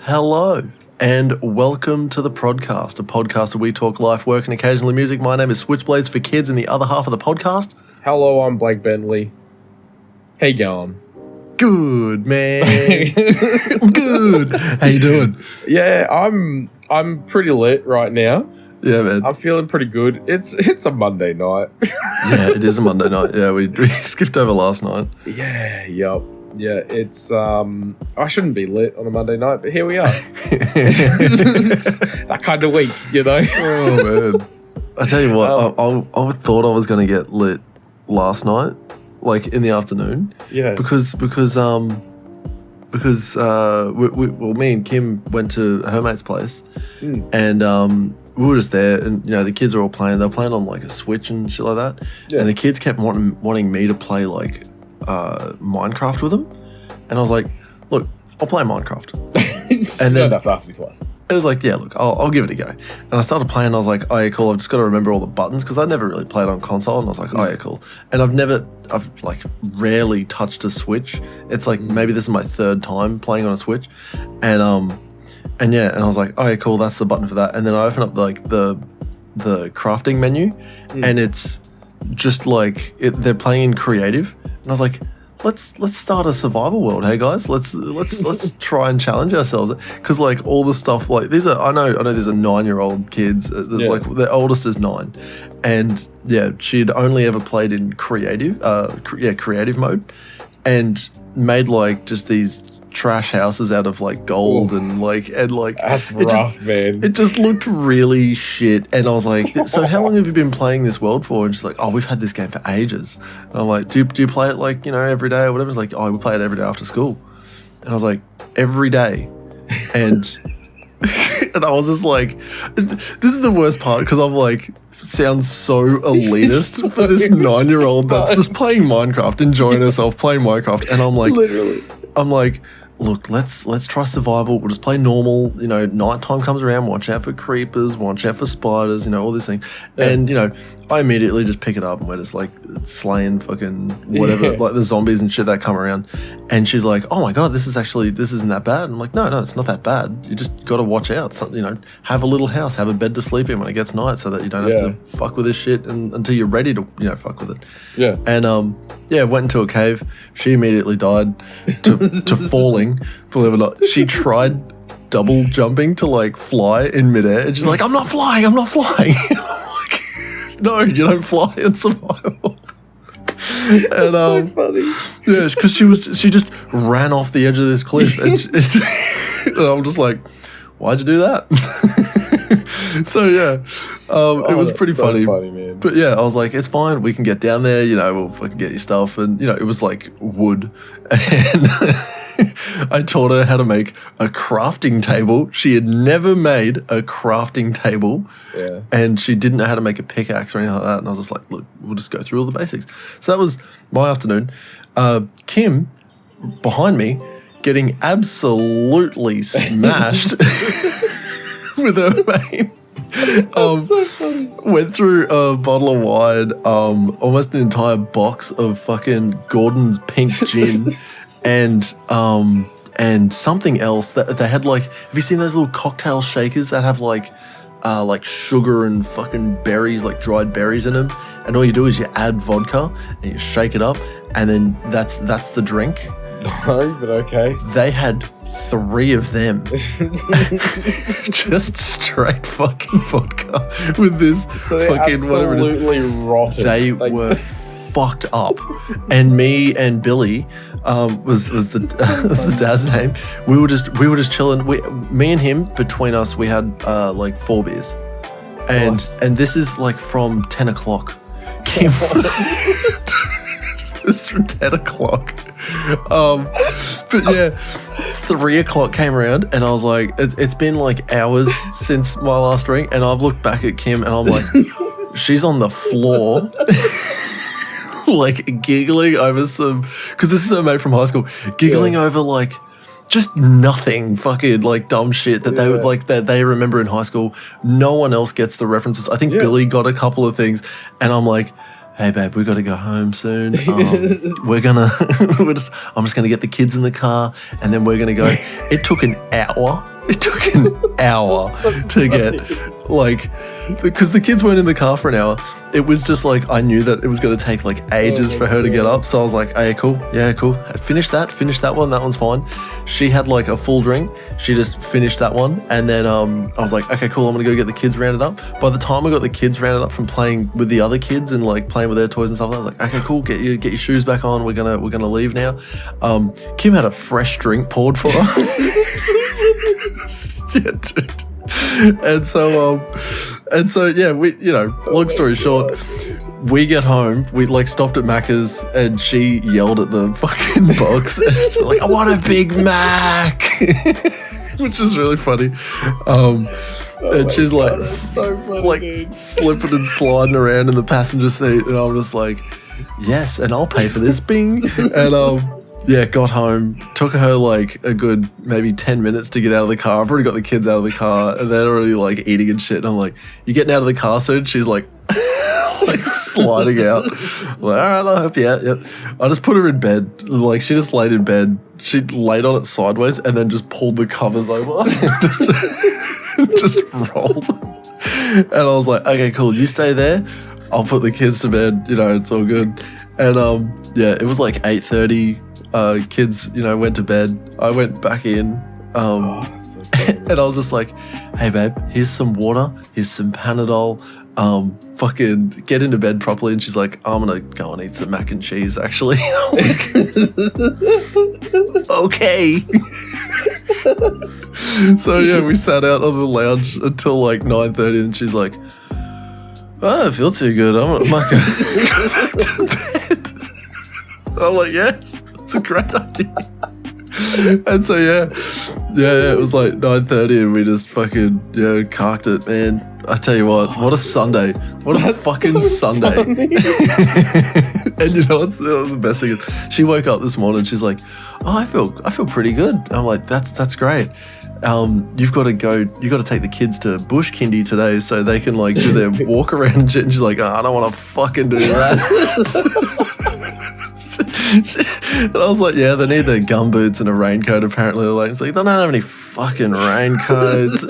Hello and welcome to the Prodcast, a podcast where we talk life, work and occasionally music. My name is Switchblades for Kids, and the other half of the podcast. Hello, I'm Blake Bentley. Hey, going? Good, man. I'm good. How you doing? Yeah, I'm pretty lit right now. Yeah, man. I'm feeling pretty good. It's a Monday night. Yeah, it is a Monday night. Yeah, we skipped over last night. Yeah, yup. Yeah, it's I shouldn't be lit on a Monday night, but here we are. That kind of week, you know. Oh man, I tell you what, I thought I was going to get lit last night, like in the afternoon. Yeah. Because me and Kim went to her mate's place, and we were just there, and you know the kids are all playing. They're playing on like a Switch and shit like that, and the kids kept wanting me to play like Minecraft with them, and I was like, look, I'll play Minecraft. And then you don't have to ask me twice. It was like, yeah, look, I'll give it a go. And I started playing, and I was like, oh yeah, cool, I've just got to remember all the buttons, because I never really played on console, and I was like, oh yeah, cool. And I've like rarely touched a Switch. It's like maybe this is my third time playing on a Switch, and I was like, oh yeah, cool, that's the button for that. And then I open up like the crafting menu, and it's just like they're playing in creative, and I was like, let's start a survival world, hey guys, let's try and challenge ourselves, because like all the stuff, like these are I know these are 9-year-old kids, like the oldest is 9, and yeah, she'd only ever played in creative mode, and made like just these trash houses out of like gold. Oof. and like that's rough, man. It just looked really shit, and I was like, so how long have you been playing this world for? And she's like, oh, we've had this game for ages. And I'm like, do you play it like, you know, every day or whatever? It's like, oh, we play it every day after school. And I was like, every day. And and I was just like, this is the worst part, because I'm like, sounds so elitist for this 9-year-old that's just playing Minecraft, enjoying herself playing Minecraft. And I'm like, literally, I'm like, look, let's try survival. We'll just play normal. You know, nighttime comes around, watch out for creepers, watch out for spiders, you know, all these things. Yeah. And, you know, I immediately just pick it up, and we're just like slaying fucking whatever, like the zombies and shit that come around. And she's like, oh my God, this isn't that bad. I'm like, no, it's not that bad. You just got to watch out. You know, have a little house, have a bed to sleep in when it gets night, so that you don't have to fuck with this shit until you're ready to, you know, fuck with it. Yeah. And, went into a cave. She immediately died to falling. Believe it or not, she tried double jumping to like fly in midair, and she's like, I'm not flying. I'm like, no, you don't fly in survival. And so funny. Yeah, because she just ran off the edge of this cliff, and I'm just like, why'd you do that? So yeah, it was pretty funny, man. But yeah, I was like, it's fine, we can get down there, you know, we'll fucking get your stuff. And you know, it was like wood, and I taught her how to make a crafting table. She had never made a crafting table, and she didn't know how to make a pickaxe or anything like that. And I was just like, look, we'll just go through all the basics. So that was my afternoon. Kim, behind me, getting absolutely smashed with her mate. That's so funny. Went through a bottle of wine, almost an entire box of fucking Gordon's pink gin, and something else that they had, like, have you seen those little cocktail shakers that have like sugar and fucking berries, like dried berries in them, and all you do is you add vodka and you shake it up, and then that's the drink. No, but okay. They had 3 of them. Just straight fucking vodka with this fucking whatever it is. Absolutely rotten. They were fucked up. And me and Billy was the dad's name. We were just chilling. Me and him, between us, we had like 4 beers. And this is like from 10 o'clock. This is from 10 o'clock. But yeah, 3 o'clock came around, and I was like, it's been like hours since my last drink, and I've looked back at Kim, and I'm like, she's on the floor, like giggling over because this is her mate from high school, giggling over like just nothing, fucking like dumb shit that they would like, that they remember in high school. No one else gets the references. I think Billy got a couple of things, and I'm like, hey babe, we got to go home soon. We're gonna, I'm just gonna get the kids in the car, and then we're gonna go. It took an hour. It took an hour to get, like, because the kids weren't in the car for an hour. It was just like, I knew that it was going to take like ages for her to get up. So I was like, hey, cool. Yeah, cool. Finish that one. That one's fine. She had like a full drink. She just finished that one. And then I was like, okay, cool. I'm going to go get the kids rounded up. By the time I got the kids rounded up from playing with the other kids and like playing with their toys and stuff, I was like, okay, cool. Get your shoes back on. We're going to leave now. Kim had a fresh drink poured for her. Yeah, dude. And so yeah, we, long story short, we get home, we like stopped at Macca's and she yelled at the fucking box and she's like, I want a Big Mac, which is really funny. And she's like, so funny, like dude. Slipping and sliding around in the passenger seat, and I'm just like, yes, and I'll pay for this, bing. And yeah, got home, took her like a good maybe 10 minutes to get out of the car. I've already got the kids out of the car and they're already like eating and shit. And I'm like, you getting out of the car soon? She's like, like sliding out. I'm like, all right, I'll help you out. Yep. I just put her in bed. Like, she just laid in bed. She laid on it sideways and then just pulled the covers over and just rolled. And I was like, okay, cool. You stay there. I'll put the kids to bed. It's all good. And yeah, it was like 8:30. Kids, went to bed. I went back in, That's so funny, and I was just like, "Hey, babe, here's some water. Here's some Panadol. Fucking get into bed properly." And she's like, "I'm gonna go and eat some mac and cheese, actually." I'm like, okay. So yeah, we sat out on the lounge until like 9:30, and she's like, "I don't feel too good. I might go back to bed." I'm like, "Yes. It's a great idea." And so yeah, it was like 9:30 and we just fucking carked it, man. I tell you what a Sunday. What a fucking so Sunday. And what's the best thing is, she woke up this morning, she's like, "Oh, I feel pretty good." And I'm like, that's great. You've got to take the kids to bush kindy today so they can like do their walk around and shit. And she's like, "Oh, I don't want to fucking do that." And I was like, yeah, they need their gumboots and a raincoat apparently. Like, it's like, they don't have any fucking raincoats.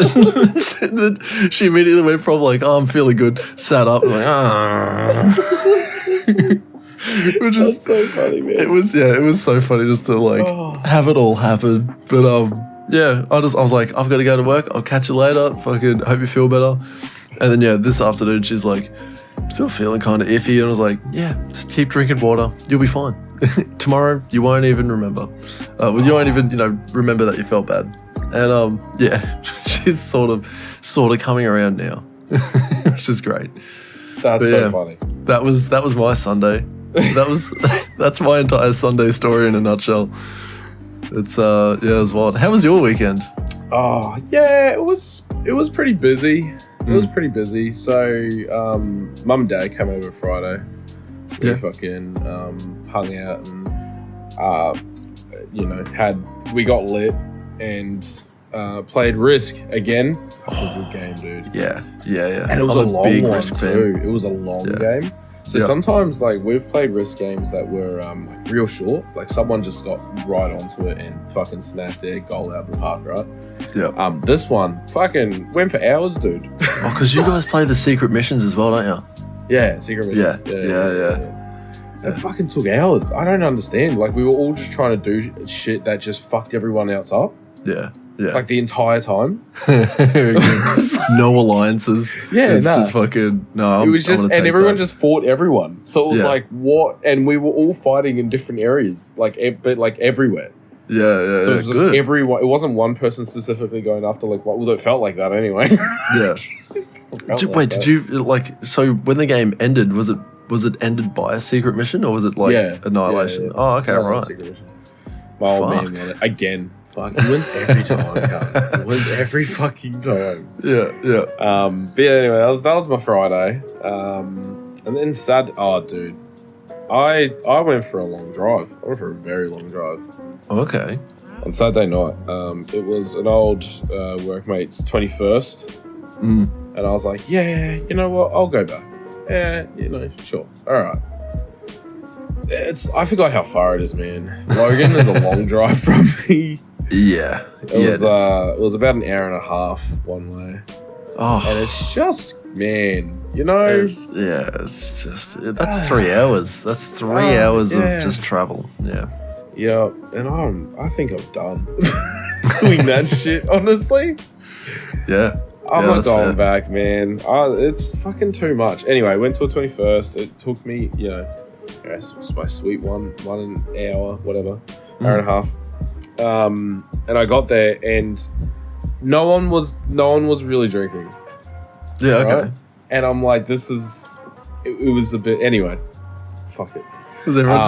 And then she immediately went from like, oh, I'm feeling good, sat up, and like, which is so funny, man. It was so funny just to like have it all happen. But yeah, I was like, I've got to go to work. I'll catch you later. Fucking hope you feel better. And then yeah, this afternoon she's like, still feeling kind of iffy, and I was like, yeah, just keep drinking water. You'll be fine. Tomorrow you won't even remember. You won't even remember that you felt bad. And yeah, she's sort of coming around now, which is great. That's so funny. That was my Sunday. That's my entire Sunday story in a nutshell. It's it was wild. How was your weekend? Oh yeah, it was pretty busy. It was pretty busy. So mum and dad came over Friday. We fucking hung out and we got lit and played Risk again. Fucking good game, dude. Yeah. And it was I'm a long big one Risk too. fan. It was a long game. So sometimes like we've played Risk games that were like real short. Like someone just got right onto it and fucking smashed their goal out of the park, right? Yeah. This one fucking went for hours, dude. Oh, because you guys play the secret missions as well, don't you? Yeah, secret missions. Yeah. It fucking took hours. I don't understand. Like we were all just trying to do shit that just fucked everyone else up. Yeah. Like the entire time. No alliances. Yeah, it's just fucking no. It was just, and everyone just fought everyone. So it was like what? And we were all fighting in different areas, but like everywhere. Yeah. So it was just everyone. It wasn't one person specifically going after like what. Well, it felt like that anyway. Yeah. Did you like? So when the game ended, was it ended by a secret mission or was it like annihilation? Yeah. Oh, okay, right. My old man won it again. Fuck, he wins every time. He wins every fucking time. Yeah. But yeah, anyway, that was my Friday. And then dude, I went for a long drive. I went for a very long drive. Okay. On Saturday night, it was an old workmate's 21st, and I was like, yeah, you know what? I'll go back. sure. All right. I forgot how far it is, man. Logan is a long drive from me. Yeah. It was about an hour and a half one way. Oh. And it's just, man, it's just, that's 3 hours. That's 3 hours of just travel. Yeah. Yeah. And I think I'm done doing that shit, honestly. Yeah. I'm not going back, man. It's fucking too much. Anyway, went to a 21st. It took me, it's my sweet one hour, whatever, hour and a half. And I got there and no one was really drinking. Yeah, okay. Right? And I'm like, it was a bit, anyway, fuck it. Was everyone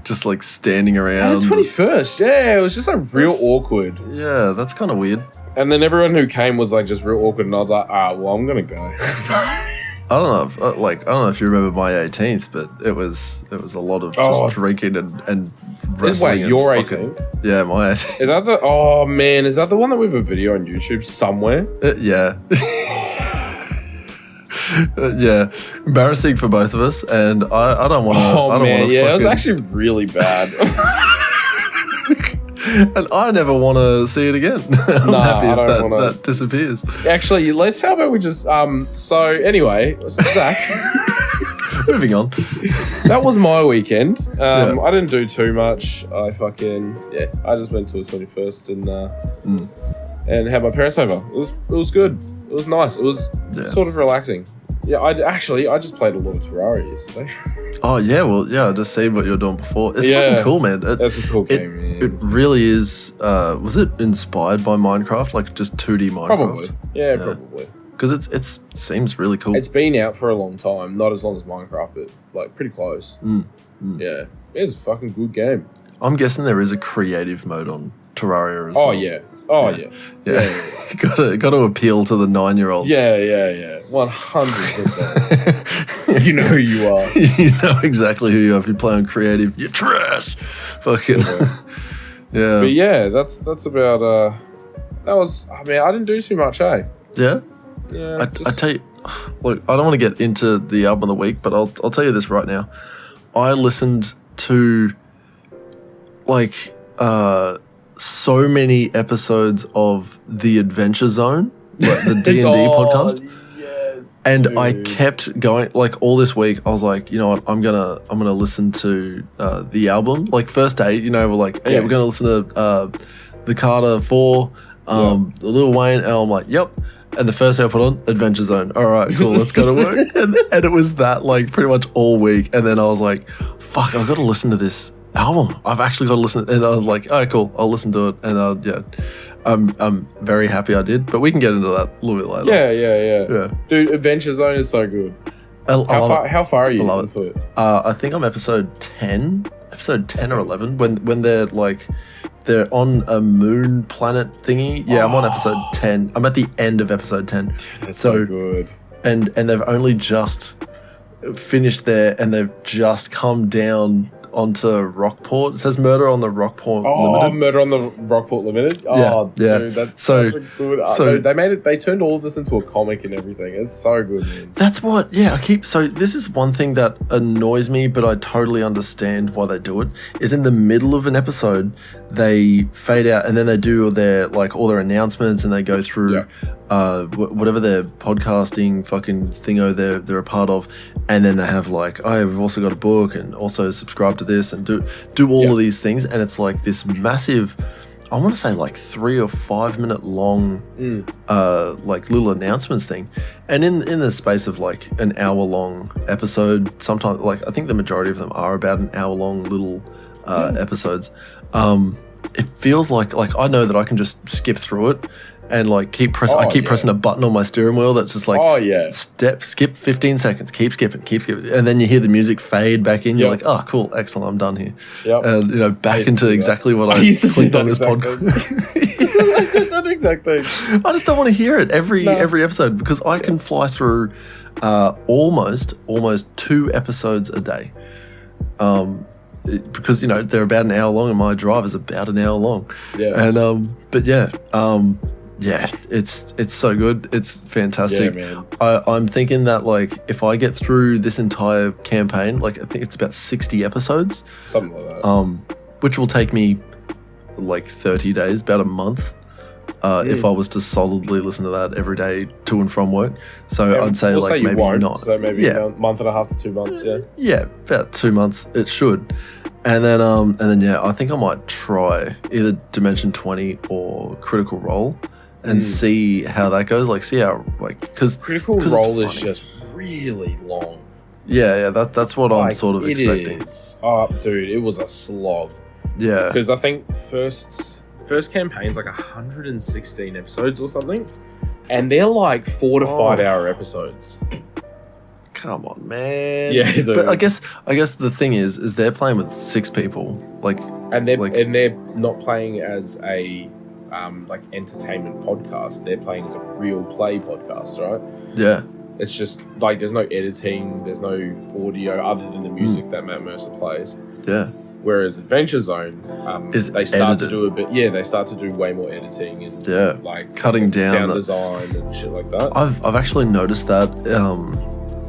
just like standing around? And the 21st, yeah, it was just real awkward. Yeah, that's kind of weird. And then everyone who came was just real awkward, and I was like, well, I'm gonna go. I don't know if you remember my 18th, but it was a lot of just drinking and wrestling. Wait, your 18th? Yeah, my 18th. Is that the? Oh man, is that the one that we have a video on YouTube somewhere? Yeah. Yeah, embarrassing for both of us, and I don't want to. Oh man, yeah, it was actually really bad. And I never want to see it again. I'm happy if that disappears. Actually, how about we just so anyway, Zach. Moving on. That was my weekend. I didn't do too much. I just went to a 21st and had my parents over. It was good. It was nice. It was sort of relaxing. Yeah, I just played a lot of Terraria yesterday. Oh yeah, well I just seen what you were doing before. It's fucking cool, man. That's a cool game, man. It really is. Was it inspired by Minecraft, like just 2D Minecraft? Probably. Yeah, probably. Because it seems really cool. It's been out for a long time, not as long as Minecraft, but like pretty close. Yeah, it's a fucking good game. I'm guessing there is a creative mode on Terraria as well. Oh yeah. Got to appeal to the 9-year-olds. Yeah. 100%. You know who you are. You know exactly who you are. If you play on creative, you're trash. Fucking yeah. But yeah, that's about. That was. I mean, I didn't do too much, eh? Yeah. Yeah. I tell you, look, I don't want to get into the album of the week, but I'll tell you this right now. I listened to so many episodes of The Adventure Zone, like the D&D podcast. Yes. And dude. I kept going all this week. I was like, you know what, I'm gonna listen to the album. Like first day, we're like, hey, we're gonna listen to the Carter 4, the Lil Wayne, and I'm like, yep. And the first thing I put on, Adventure Zone. All right, cool, let's go to work. and it was that pretty much all week. And then I was like, fuck, I've got to listen to this album. I've actually got to listen. And I was like, oh, cool, I'll listen to it. And I'm very happy I did. But we can get into that a little bit later. Yeah. Dude, Adventure Zone is so good. How far are you into it? I think I'm episode 10 or 11 when they're they're on a moon planet thingy. Yeah, I'm on episode 10. I'm at the end of episode 10. Dude, that's so good. And they've only just finished there, and they've just come down onto Rockport. It says Murder on the Rockport Limited. Murder on the Rockport Limited. Dude, that's such a good. So they turned all of this into a comic and everything. It's so good, man. That's what. Yeah, so this is one thing that annoys me, but I totally understand why they do it. Is in the middle of an episode, they fade out, and then they do their all their announcements, and they go through whatever their podcasting fucking thingo they're a part of, and then they have we've also got a book, and also subscribe to this, and do all of these things, and it's this massive, I want to say 3 or 5 minute long little announcements thing, and in the space of an hour long episode, sometimes I think the majority of them are about an hour long little episodes. It feels like I know that I can just skip through it and keep pressing a button on my steering wheel that's just skip 15 seconds, keep skipping, and then you hear the music fade back in. You're like, oh cool, excellent, I'm done here. And back into exactly what I clicked on this podcast. That exact thing. I just don't want to hear it every episode, because I can fly through almost 2 episodes a day. Because they're about an hour long, and my drive is about an hour long. And Yeah, it's so good. It's fantastic. Yeah, man. I'm thinking that like if I get through this entire campaign, like I think it's about 60 episodes, Something like that. which will take me like 30 days, about a month, if I was to solidly listen to that every day to and from work. So I'd say we'll like say you maybe won't, not. So maybe Yeah. a month and a half to 2 months. Yeah. Yeah, about 2 months. It should. And then yeah, I think I might try either Dimension 20 or Critical Role and see how that goes. Like, see how, like, because Critical Role is just really long. yeah, that's what I'm sort of expecting. It is. Oh, dude, it was a slog. Yeah, Because I think first campaign's like 116 episodes or something, and they're like 4 to 5 hour episodes. come on, man. Yeah, dude. But I guess the thing is they're playing with 6 people. Like, And they're not playing as a like entertainment podcast. They're playing as a real play podcast, right? yeah, It's just like there's no editing, there's no audio other than the music that Matt Mercer plays. yeah, Whereas Adventure Zone, Is they start edited. to do a bit. Yeah, they start to do way more editing and Yeah. like Cutting down sound the- design and shit like that. I've actually noticed that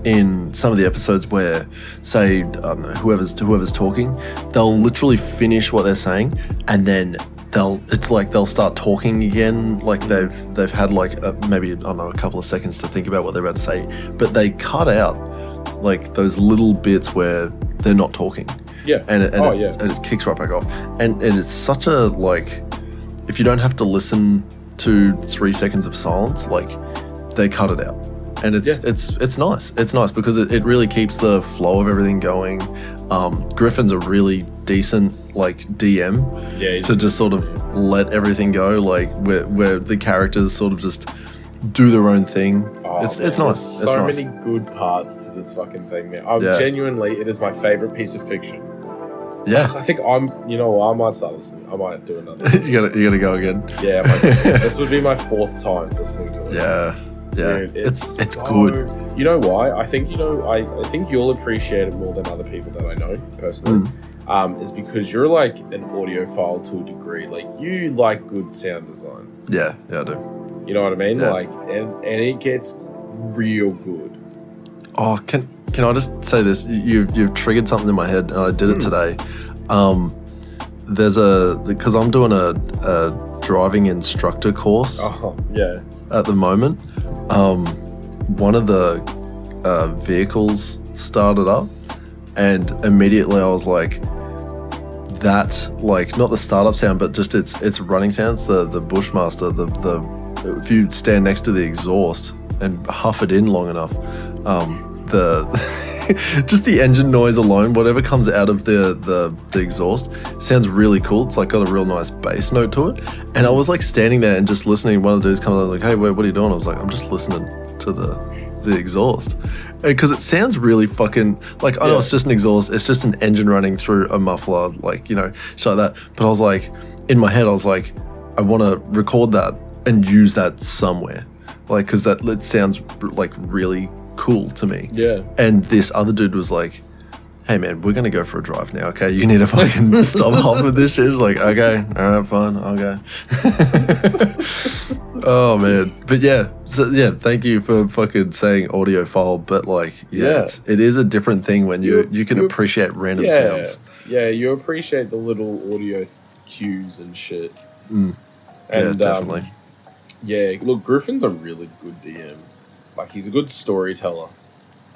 in some of the episodes where, say, I don't know, whoever's talking, they'll literally finish what they're saying, and then they'll start talking again, like they've had like maybe, I don't know, a couple of seconds to think about what they're about to say, but they cut out like those little bits where they're not talking. Yeah. And it kicks right back off. And it's such a, like, if you don't have to listen to 3 seconds of silence, like, they cut it out. And it's nice. It's nice because it really keeps the flow of everything going. Griffin's a really decent, like, DM to just sort of let everything go, like, where the characters sort of just do their own thing. It's nice. There's It's so nice. many good parts to this fucking thing, man. Genuinely, it is my favorite piece of fiction. Yeah. I think I might start listening. I might do another. you gotta go again. Yeah, this would be my 4th time listening to it. Yeah. Dude, it's so, good. You know why? I think I think you'll appreciate it more than other people that I know personally. Is because you're like an audiophile to a degree. Like you like good sound design. Yeah, I do. You know what I mean? Yeah. Like and it gets real good. Oh, can I just say this? You've triggered something in my head, and I did it today. Because I'm doing a driving instructor course at the moment. One of the vehicles started up, and immediately I was like, that, like, not the startup sound, but just its running sounds. The Bushmaster, the if you stand next to the exhaust and huff it in long enough, just the engine noise alone, whatever comes out of the exhaust, sounds really cool. It's like got a real nice bass note to it. And I was like standing there and just listening. One of the dudes comes out like, "Hey, what are you doing?" I was like, "I'm just listening to the exhaust," because it sounds really fucking like, I know it's just an exhaust, it's just an engine running through a muffler, like, you know, shit like that. But I was like, in my head, I was like, I want to record that and use that somewhere, like, because it sounds like really cool to me. Yeah. And this other dude was like, "Hey man, we're gonna go for a drive now, okay? You need to fucking stop off with this shit." It's like, okay, all right, fine, I'll go. Oh man, but yeah, thank you for fucking saying audiophile, but like, it is a different thing when you can appreciate random sounds. Yeah, you appreciate the little audio cues and shit. Yeah, definitely. Look, Griffin's a really good DM. Like, he's a good storyteller.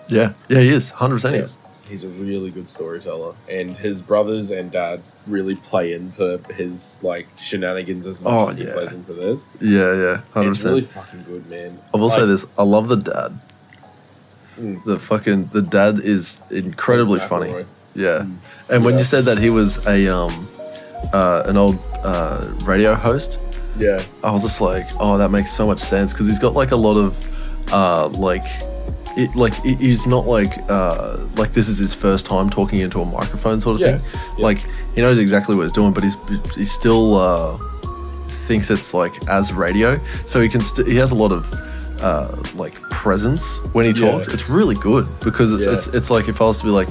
Yeah, he is. 100% he is. He's a really good storyteller. And his brothers and dad really play into his, like, shenanigans as much as he plays into theirs. Yeah, 100%. It's really fucking good, man. I will say this. I love the dad. The dad is incredibly funny. Yeah. And when you said that he was an old radio host, I was just like, oh, that makes so much sense, because he's got like a lot of he's not like this is his first time talking into a microphone sort of thing. Like, he knows exactly what he's doing, but he still thinks it's like as radio, so he has a lot of like presence when he talks. It's really good, because it's like, if I was to be like,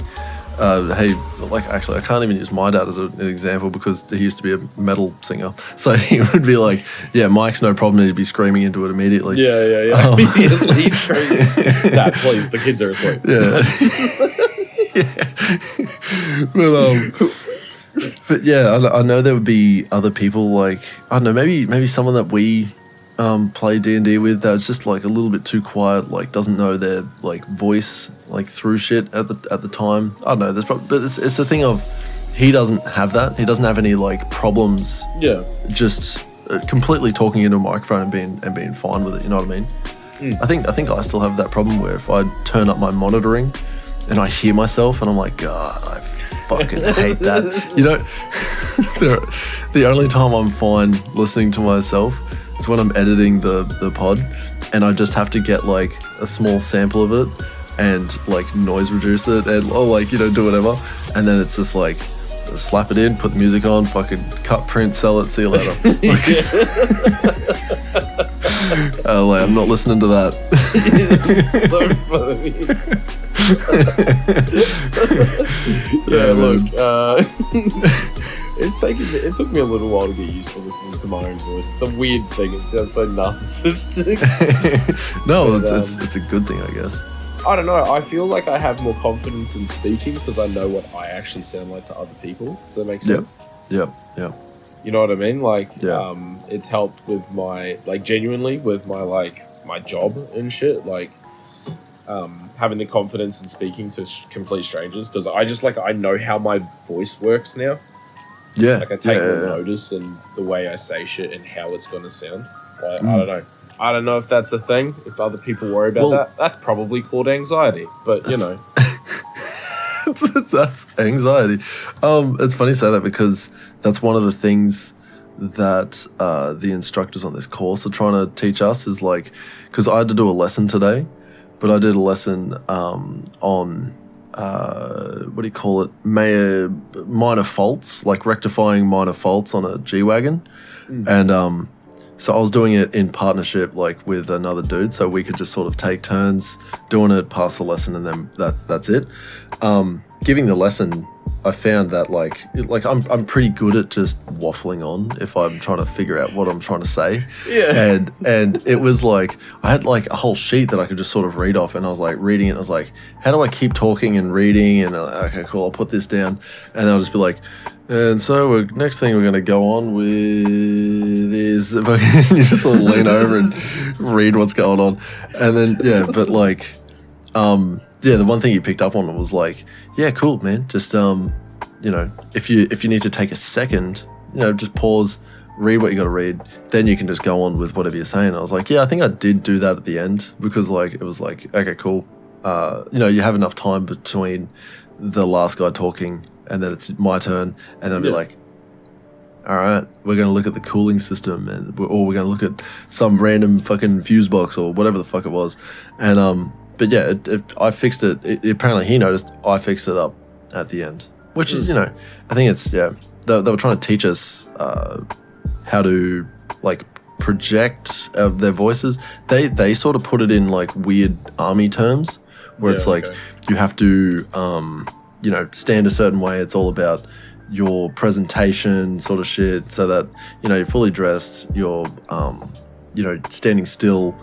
hey, like actually, I can't even use my dad as an example because he used to be a metal singer. So he would be like, yeah, Mike's no problem. He'd be screaming into it immediately. Yeah. Immediately screaming. Dad, please, the kids are asleep. Yeah. But yeah, I know there would be other people like, I don't know, maybe someone that we play D&D with that's just like a little bit too quiet, like doesn't know their like voice like through shit at the time. I don't know, there's probably, but it's the thing of he doesn't have that. He doesn't have any like problems. Yeah. Just completely talking into a microphone and being fine with it. You know what I mean? I think I still have that problem where if I turn up my monitoring and I hear myself and I'm like, God, I fucking hate that. You know, the only time I'm fine listening to myself is when I'm editing the pod and I just have to get like a small sample of it and like noise reduce it and like, you know, do whatever. And then it's just like slap it in, put the music on, fucking cut, print, sell it, see you later. Like, I'm not listening to that. It's so funny. Yeah, look, it took me a little while to get used to listening to my own voice. It's a weird thing. It sounds so narcissistic. No, but, it's a good thing, I guess. I don't know. I feel like I have more confidence in speaking because I know what I actually sound like to other people. Does that make sense? Yep. You know what I mean? Like, yeah. It's helped with my, like, genuinely with my, like, my job and shit. Like, having the confidence in speaking to complete strangers because I just, like, I know how my voice works now. Yeah. Like, I take more notice in the way I say shit and how it's going to sound. Like, I don't know. I don't know if that's a thing. If other people worry about that, that's probably called anxiety. But, you know. That's anxiety. It's funny you say that because that's one of the things that the instructors on this course are trying to teach us is like, because I had to do a lesson today, but I did a lesson on, what do you call it, minor faults, like rectifying minor faults on a G-Wagon. And so I was doing it in partnership like with another dude, so we could just sort of take turns doing it, pass the lesson, and then that's it. Giving the lesson, I found that like I'm pretty good at just waffling on if I'm trying to figure out what I'm trying to say. Yeah. And it was like I had like a whole sheet that I could just sort of read off, and I was like reading it. And I was like, how do I keep talking and reading? And okay, cool, I'll put this down, and then I'll just be like. And so next thing we're going to go on with is you just sort of lean over and read what's going on. And then, yeah, but like, the one thing you picked up on was like, yeah, cool, man. Just, you know, if you need to take a second, you know, just pause, read what you got to read. Then you can just go on with whatever you're saying. I was like, yeah, I think I did do that at the end because like, it was like, okay, cool. You know, you have enough time between the last guy talking and then it's my turn, and then I'll be like, all right, we're going to look at the cooling system, or we're going to look at some random fucking fuse box or whatever the fuck it was. And, but yeah, I fixed it. Apparently he noticed I fixed it up at the end, which is, you know, I think it's, yeah, they were trying to teach us how to, like, project their voices. They sort of put it in, like, weird army terms, where it's like, you have to... you know, stand a certain way. It's all about your presentation sort of shit so that, you know, you're fully dressed, you're, you know, standing still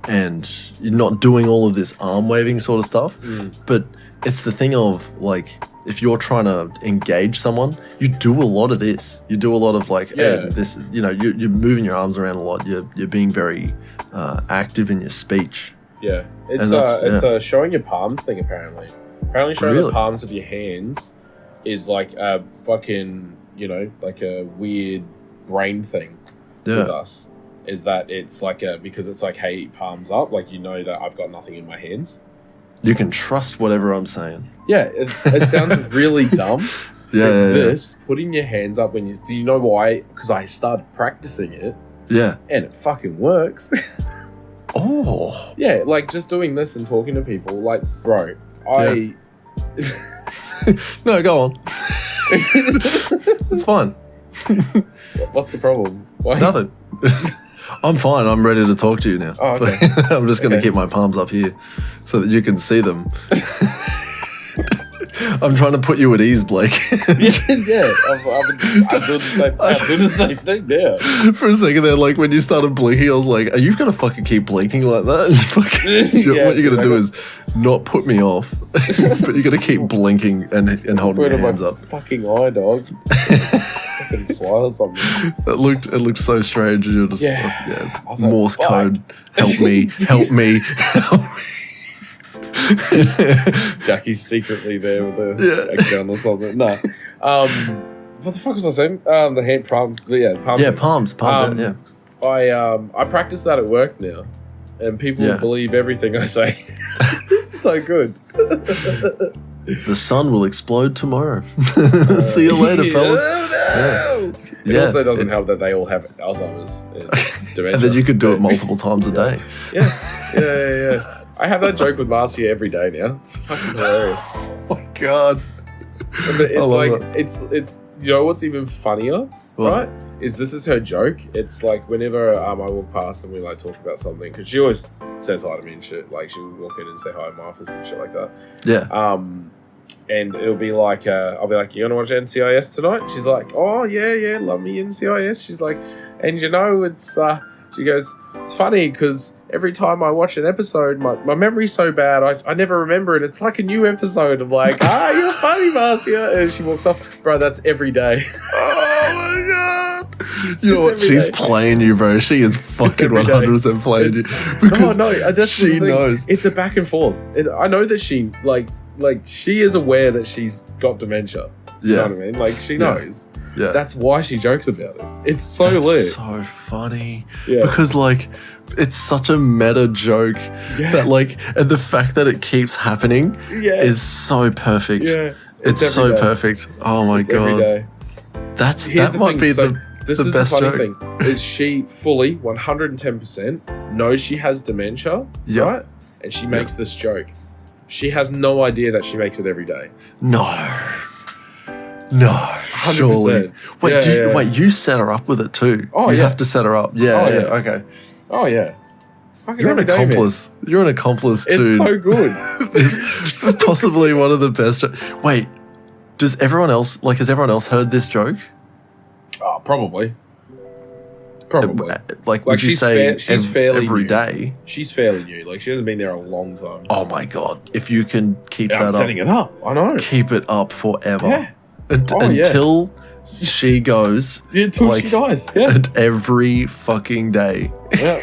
and you're not doing all of this arm waving sort of stuff. But it's the thing of like, if you're trying to engage someone, you do a lot of this. You do a lot of like, hey, this, you know, you're moving your arms around a lot. You're being very active in your speech. Yeah. It's a showing your palms thing apparently. Apparently showing the palms of your hands is like a fucking, you know, like a weird brain thing with us. Is that it's like because it's like, hey, palms up, like you know that I've got nothing in my hands. You can trust whatever I'm saying. Yeah, it sounds really dumb. This, putting your hands up when do you know why? Because I started practicing it. Yeah. And it fucking works. Oh. Yeah, like just doing this and talking to people, like, bro, No, go on. It's fine. What's the problem? Why? Nothing. I'm fine. I'm ready to talk to you now. Oh, okay. I'm just going to keep my palms up here so that you can see them. I'm trying to put you at ease, Blake. Yeah. I'm doing the same thing there. For a second there, like when you started blinking, I was like, are you going to fucking keep blinking like that? What you're going to do is not put me off, but you're going to keep blinking and holding your hands up. Fucking eye, dog. Fucking fly or something. It looked so strange, and you're just I was Morse like, code. Help me, help me, help me. Jackie's secretly there with a gun or something. No. What the fuck was I saying? The hand palm. Palms. I practice that at work now, and people believe everything I say. It's so good. The sun will explode tomorrow. See you later, fellas. No. It also doesn't help that they all have Alzheimer's and dementia. And then you could do it multiple times a day. Yeah. I have that joke with Marcia every day now. It's fucking hilarious. Oh my god. But it's like it's you know what's even funnier, right? Is this is her joke. It's like whenever I walk past and we like talk about something, because she always says hi to me and shit. Like she'll walk in and say hi in my office and shit like that. Yeah. And it'll be like, I'll be like, you gonna watch NCIS tonight? She's like, oh yeah, love me NCIS. She's like, and you know, it's she goes, it's funny because every time I watch an episode, my memory's so bad, I never remember it. It's like a new episode. I'm like, you're funny, Marcia. And she walks off. Bro, that's every day. Oh my god. You know what? She's playing you, bro. She is fucking 100% playing you. Because that's she knows. It's a back and forth. I know that she, like she is aware that she's got dementia. You know what I mean? Like, she knows. Yeah. That's why she jokes about it. It's so lit. So funny. Yeah. Because, like, it's such a meta joke that, like, and the fact that it keeps happening is so perfect. Yeah. It's so perfect. Oh my god. Every day. That might be the best joke. Thing is she fully 110% knows she has dementia, right? And she makes this joke. She has no idea that she makes it every day. No, 100%. Surely. Wait, you set her up with it too. You have to set her up. Okay. Oh yeah. You're an accomplice. Day, you're an accomplice too. It's so good. This is possibly one of the best. Wait, has everyone else heard this joke? Oh, probably. Like would you say she's fairly every new. Day? She's fairly new. Like, she hasn't been there a long time. Oh my god. If you can keep that up. I'm setting it up. I know. Keep it up forever. Yeah. Until she goes. Until she dies. Yeah. And every fucking day. Yeah.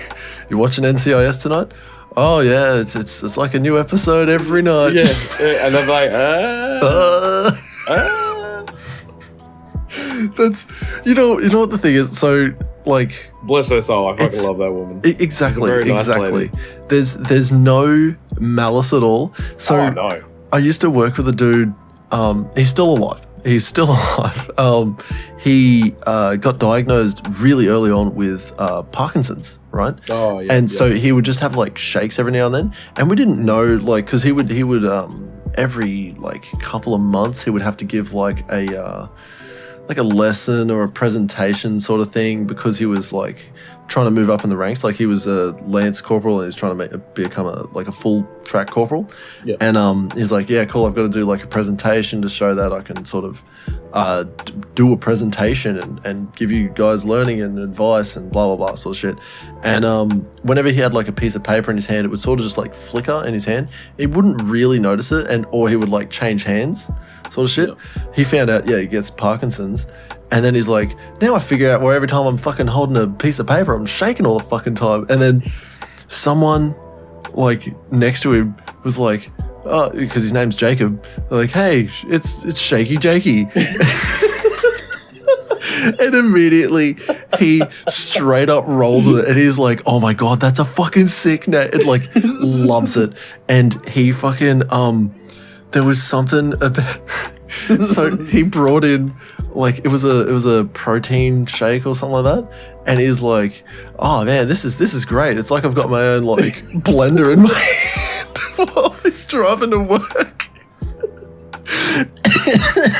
You're watching NCIS tonight? Oh yeah, it's like a new episode every night. Yeah. And I'm like, That's you know what the thing is. So like, bless her soul. I fucking love that woman. Exactly. Nice lady. There's no malice at all. So no. I used to work with a dude. He's still alive. He got diagnosed really early on with Parkinson's, right? Oh yeah. And so he would just have like shakes every now and then, and we didn't know, like, because he would every like couple of months he would have to give like a lesson or a presentation sort of thing, because he was like trying to move up in the ranks. Like, he was a lance corporal and he's trying to become a full track corporal. Yeah. And he's like, yeah, cool, I've got to do like a presentation to show that I can sort of do a presentation and give you guys learning and advice and blah, blah, blah sort of shit. And whenever he had like a piece of paper in his hand, it would sort of just like flicker in his hand. He wouldn't really notice it, or he would like change hands sort of shit. Yeah. He found out, he gets Parkinson's. And then he's like, now I figure out where every time I'm fucking holding a piece of paper, I'm shaking all the fucking time. And then someone like next to him was like, oh, because his name's Jacob. They're like, hey, it's Shaky Jakey. And immediately he straight up rolls with it. And he's like, oh my God, that's a fucking sick name. It like loves it. And he fucking, there was something about, so he brought in, like, it was a protein shake or something like that, and he's like, oh man, this is great. It's like I've got my own like blender in my hand while he's driving to work.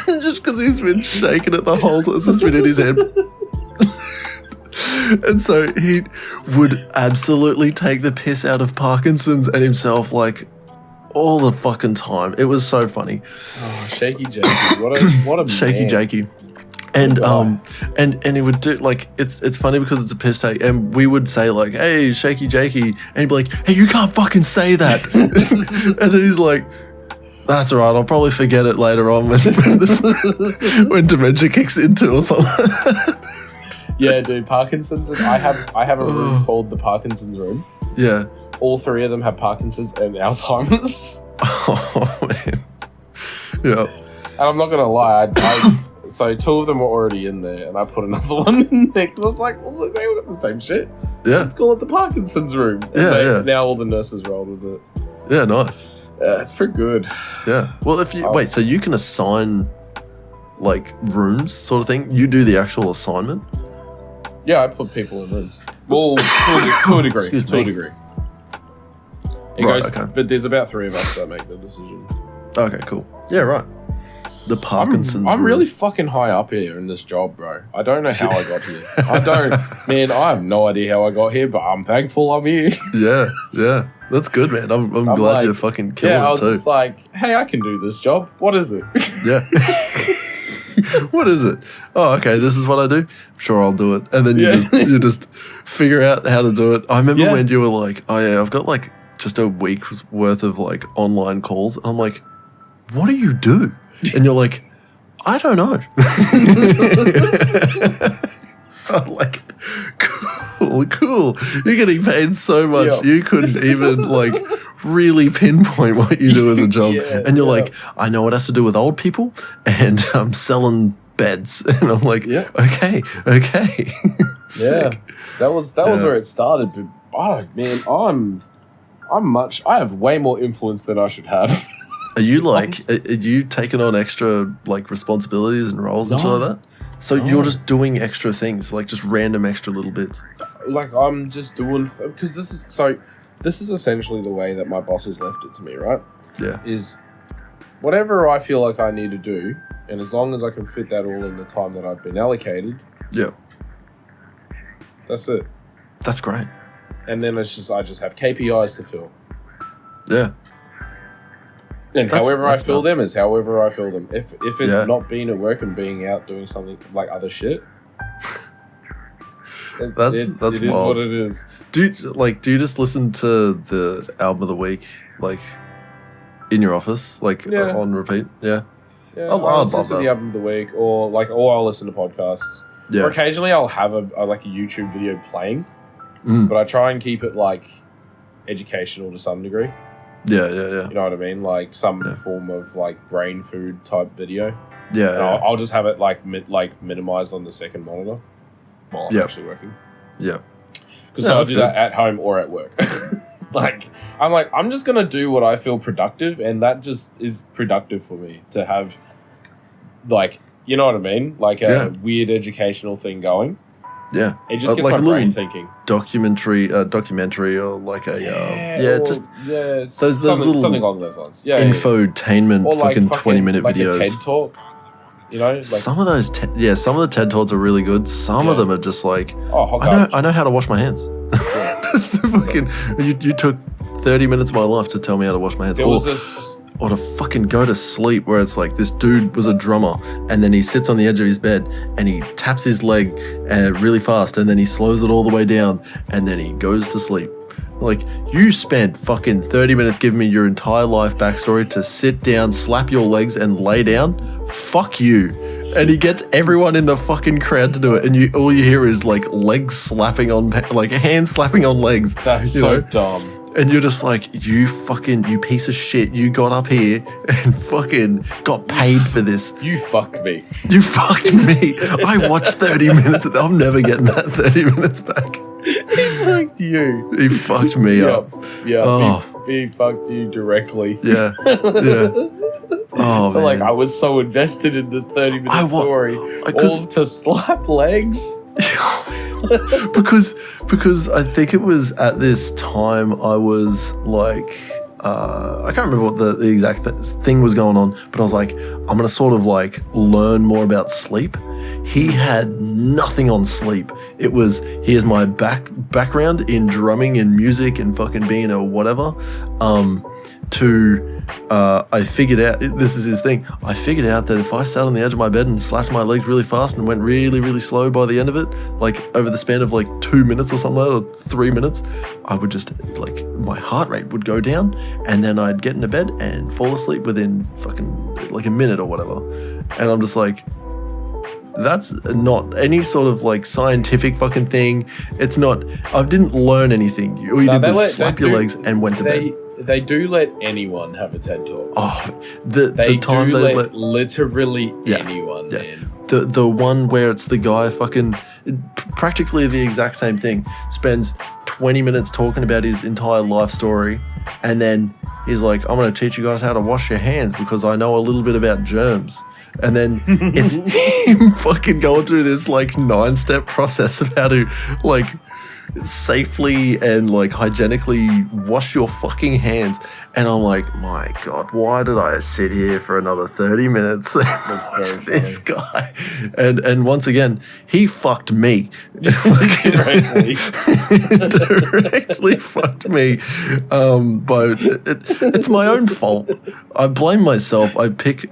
Just because he's been shaking it the whole time, it's just been in his head. And so he would absolutely take the piss out of Parkinson's and himself, like all the fucking time. It was so funny. Oh, Shaky Jakey. What a Shaky man. Jakey. And and he would do like it's funny because it's a piss take, and we would say like, "Hey, Shaky Jakey," and he'd be like, "Hey, you can't fucking say that," and then he's like, "That's all right, I'll probably forget it later on when dementia kicks into or something." Yeah, dude, Parkinson's. And I have a room called the Parkinson's room. Yeah. All three of them have Parkinson's and Alzheimer's. Oh man. Yeah. And I'm not gonna lie, so two of them were already in there, and I put another one in there because I was like, well, look, they all got the same shit. Yeah. Let's call it the Parkinson's room. And Yeah. Now all the nurses rolled with it. Yeah, nice. It's pretty good. Yeah. Well, if you wait, so you can assign like rooms, sort of thing. You do the actual assignment. Yeah, I put people in rooms. Well, to a degree. Excuse To a me. degree. Right, okay. But there's about three of us that make the decision. Okay, cool. Yeah, right. The Parkinson's. I'm room. really fucking high up here in this job, bro. I don't know how I got here. Man, I have no idea how I got here, but I'm thankful I'm here. Yeah. That's good, man. I'm glad like, you're fucking killing I it was too. just like, hey, I can do this job. What is it? Yeah. What is it? Oh, okay. This is what I do. Sure, I'll do it. And then you just figure out how to do it. I remember when you were like, "Oh yeah, I've got like just a week's worth of like online calls." And I'm like, "What do you do?" And you're like, "I don't know." I'm like, cool. You're getting paid so much. Yeah. You couldn't even like really pinpoint what you do as a job. And you're like, "I know it has to do with old people and I'm selling beds." And I'm like, okay. Sick. That was where it started. But I have way more influence than I should have. Are you like, are you taking on extra like responsibilities and roles and shit like that? So you're just doing extra things, like just random extra little bits. Like I'm just doing, because this is essentially the way that my boss has left it to me, right? Yeah. Is whatever I feel like I need to do, and as long as I can fit that all in the time that I've been allocated, Yeah. that's it. That's great. And then I just have KPIs to fill. Yeah. And however I fill them is however I fill them. If it's not being at work and being out doing something like other shit, that's it wild. is what it is. Do you just listen to the album of the week like in your office, like on repeat? Yeah. Yeah, I'd I'll listen love to that. the album of the week, or I'll listen to podcasts. Yeah. Or occasionally I'll have a YouTube video playing, Mm. but I try and keep it like educational to some degree. Yeah. You know what I mean? Like some form of like brain food type video. Yeah. And I'll just have it like minimized on the second monitor while I'm actually working. Yeah. Because I'll do that at home or at work. I'm just gonna do what I feel productive, and that just is productive for me to have, like, you know what I mean, like a weird educational thing going. Yeah. It just gets like my a brain little thinking. documentary, or like a something along those lines. Yeah, infotainment, or like fucking 20-minute like videos. a TED talk. You know, like, some of those, some of the TED Talks are really good. Some of them are just like, I know how to wash my hands. Just fucking, you took 30 minutes of my life to tell me how to wash my hands. There was this. Or to fucking go to sleep, where it's like this dude was a drummer and then he sits on the edge of his bed and he taps his leg really fast and then he slows it all the way down and then he goes to sleep. Like, you spent fucking 30 minutes giving me your entire life backstory to sit down, slap your legs and lay down? Fuck you. And he gets everyone in the fucking crowd to do it, and all you hear is like legs slapping on, like hands slapping on legs. That's so dumb. And you're just like, you piece of shit, you got up here and fucking got paid for this. You fucked me. You fucked me. I watched 30 minutes. I'm never getting that 30 minutes back. He fucked you. He fucked me up. Yeah, Oh. he fucked you directly. Yeah. Oh, man. Like, I was so invested in this 30-minute story. All to slap legs. because I think it was at this time I was like, I can't remember what the exact thing was going on, but I was like, I'm going to sort of like learn more about sleep. he had nothing on sleep. It was, here's my background in drumming and music and fucking being a whatever, I figured out, this is his thing, I figured out that if I sat on the edge of my bed and slapped my legs really fast and went really, really slow by the end of it, like over the span of like 2 minutes or something like that, or 3 minutes, I would just, like, my heart rate would go down, and then I'd get into bed and fall asleep within fucking like a minute or whatever. And I'm just like, that's not any sort of like scientific fucking thing. It's not, I didn't learn anything. All you did was slap your legs and went to bed. They do let anyone have a TED Talk. Oh, the time they let literally anyone, man. The one where it's the guy fucking, practically the exact same thing, spends 20 minutes talking about his entire life story, and then he's like, I'm going to teach you guys how to wash your hands because I know a little bit about germs. And then it's him fucking going through this like 9-step process of how to like safely and like hygienically wash your fucking hands. And I'm like, my God, why did I sit here for another 30 minutes and watch this guy? And once again, he fucked me. Directly fucked me. But it's my own fault. I blame myself. I pick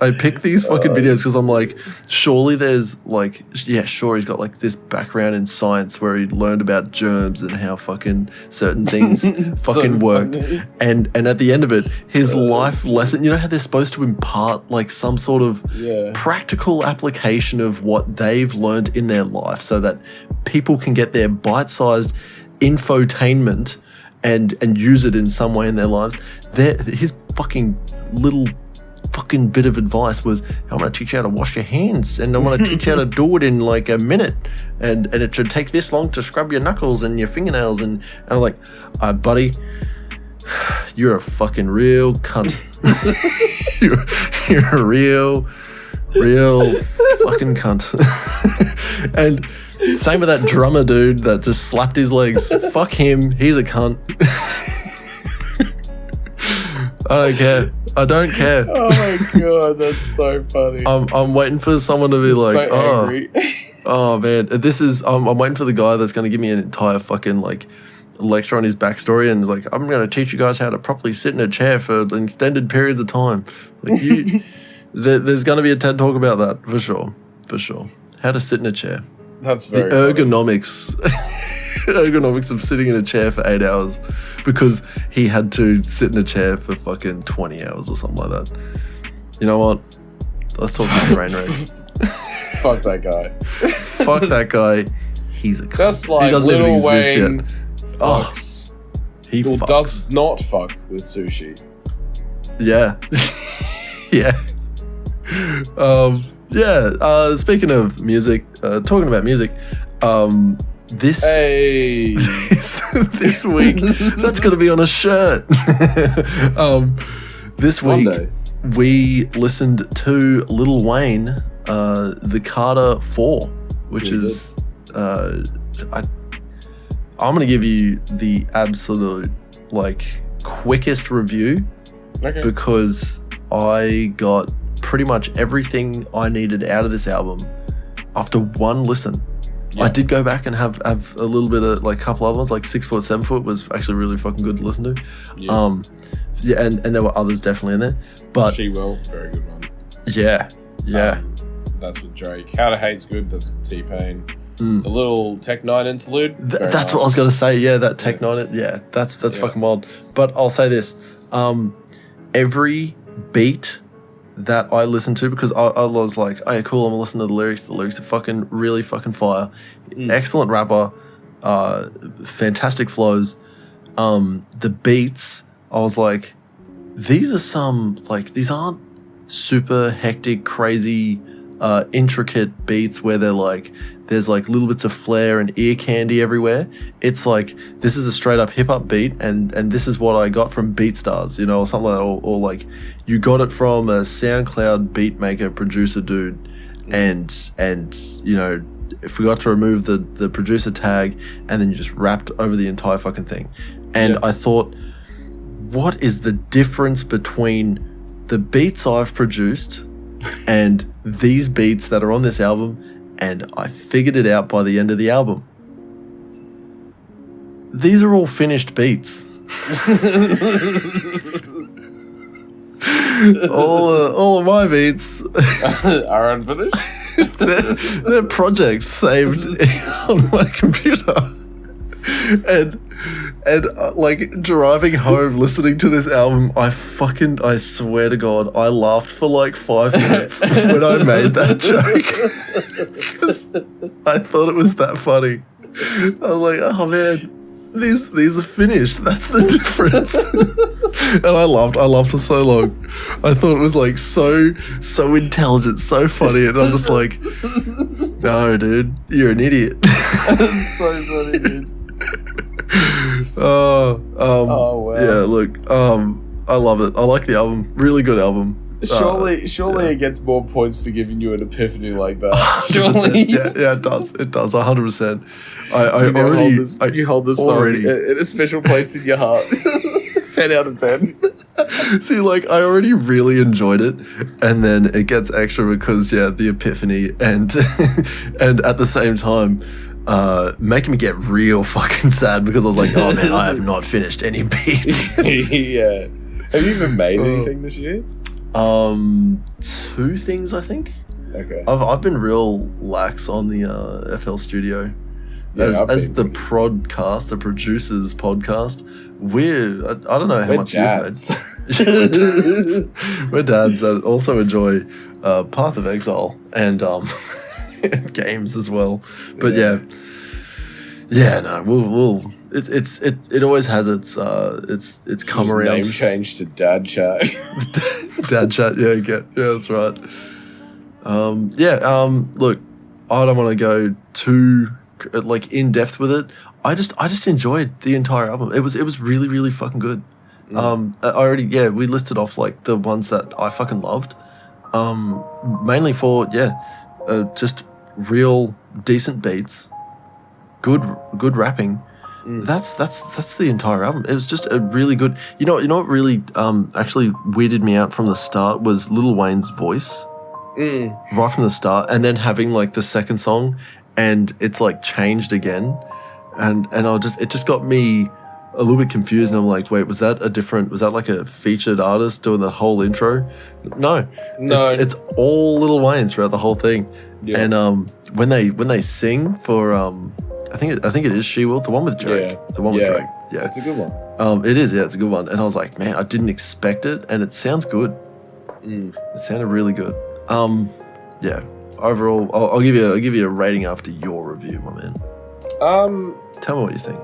these fucking videos because I'm like, surely there's like, yeah, sure, he's got like this background in science where he learned about germs and how fucking certain things fucking worked. And at the end of it, his life lesson, you know how they're supposed to impart like some sort of practical application of what they've learned in their life so that people can get their bite-sized infotainment and use it in some way in their lives. His fucking little fucking bit of advice was, I'm going to teach you how to wash your hands, and I'm going to teach you how to do it in like a minute, and it should take this long to scrub your knuckles and your fingernails. And I'm like, buddy, you're a fucking real cunt. you're a real fucking cunt. And same with that drummer dude that just slapped his legs. Fuck him. He's a cunt. I don't care. Oh my God, that's so funny. I'm waiting for someone to be like, so angry. Oh man, this is. I'm waiting for the guy that's going to give me an entire fucking like lecture on his backstory, and like, I'm going to teach you guys how to properly sit in a chair for extended periods of time. Like there's going to be a TED Talk about that for sure. How to sit in a chair. That's very the ergonomics of sitting in a chair for 8 hours because he had to sit in a chair for fucking 20 hours or something like that. You know what? Let's talk about train wrecks. Fuck that guy. Fuck that guy. He's a cunt. Just like he doesn't Lil even exist Wayne yet. Fucks. He fucks. Does not fuck with sushi. Yeah. Yeah. Speaking of music, talking about music, this week, that's going to be on a shirt. This week, we listened to Lil Wayne, the Carter 4, which is, I'm going to give you the absolute, like, quickest review because I got pretty much everything I needed out of this album after one listen. Yeah. I did go back and have a little bit of like a couple other ones, like 6 Foot, 7 Foot was actually really fucking good to listen to. Yeah. And there were others definitely in there. But She Will, very good one. Yeah. That's with Drake. How to Hate's good, that's with T-Pain. The little Tech 9 interlude. That's nice. What I was gonna say, that Tech 9, that's fucking wild. But I'll say this. Every beat that I listened to, because I was like, oh yeah, cool, I'm gonna listen to the lyrics. The lyrics are fucking really fucking fire. Excellent rapper, fantastic flows. The beats, I was like, these aren't super hectic, crazy, intricate beats where they're like, there's like little bits of flair and ear candy everywhere. It's like, this is a straight up hip hop beat, and this is what I got from BeatStars, or something like that, or like you got it from a SoundCloud beat maker producer dude, and forgot to remove the producer tag, and then you just rapped over the entire fucking thing. And I thought, what is the difference between the beats I've produced and these beats that are on this album? and I figured it out by the end of the album. These are all finished beats. all of my beats are unfinished. they're projects saved on my computer, and like driving home listening to this album, I swear to God, I laughed for like 5 minutes when I made that joke because I thought it was that funny. I was like, oh man, these are finished. That's the difference. And I laughed for so long. I thought it was like so intelligent, so funny, and I'm just like, no, dude, you're an idiot. It's so funny, dude. Wow. Yeah, look, I love it. I like the album. Really good album. Surely it gets more points for giving you an epiphany like that. Surely. Yeah, it does. It does, 100%. You hold this story in a special place in your heart. 10 out of 10. See, like, I already really enjoyed it, and then it gets extra because, the epiphany, and and at the same time, making me get real fucking sad because I was like, oh man, I have not finished any beats. Yeah. Have you even made anything this year? 2 things, I think. Okay. I've been real lax on the FL Studio. As the podcast, the producers podcast, I don't know how much dads. you've made. We're dads that also enjoy Path of Exile and games as well. But no, we'll it always has its come around. Name change to Dad Chat. Dad Chat, yeah, that's right. Look, I don't want to go too like in depth with it. I just enjoyed the entire album. It was really, really fucking good. We listed off like the ones that I fucking loved. Mainly for just real decent beats, good rapping. That's the entire album. It was just a really good. You know what really actually weirded me out from the start was Lil Wayne's voice. Right from the start, and then having like the second song, and it's like changed again, and it just got me a little bit confused, and I'm like, wait, was that like a featured artist doing the whole intro? No, it's all Lil Wayne throughout the whole thing. Yeah. And when they sing for I think it is She Will, the one with Drake. The one with Drake. Yeah, it's a good one. It is, it's a good one. And I was like, man, I didn't expect it, and it sounds good. It sounded really good. Overall, I'll give you a rating after your review, my man. Tell me what you think.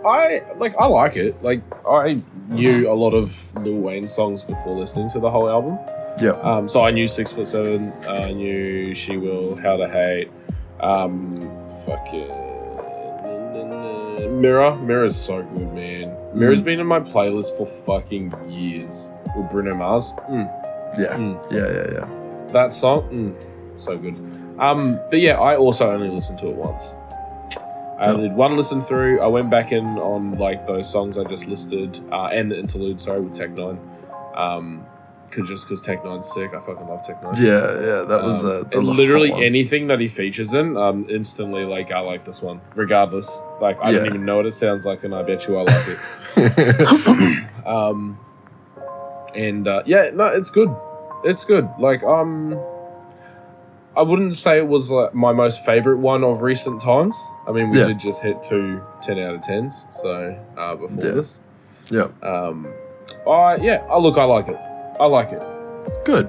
I like it. Like, I knew a lot of Lil Wayne songs before listening to the whole album. Yeah. So I knew 6'7", I knew She Will, How to Hate, Mirror's so good, man. Mirror's been in my playlist for fucking years with Bruno Mars. Yeah. That song, so good. But yeah, I also only listened to it once. I did one listen through. I went back in on like those songs I just listed, and the interlude, with Tech Nine. Because Tech Nine's sick. I fucking love Tech Nine. Yeah, that was literally anything that he features in, instantly like I like this one, regardless. Like I don't even know what it sounds like, and I bet you I like it. It's good. It's good. Like I wouldn't say it was like my most favorite one of recent times. I mean, we did just hit 2 10 out of 10s. So before this, I like it. I like it. Good.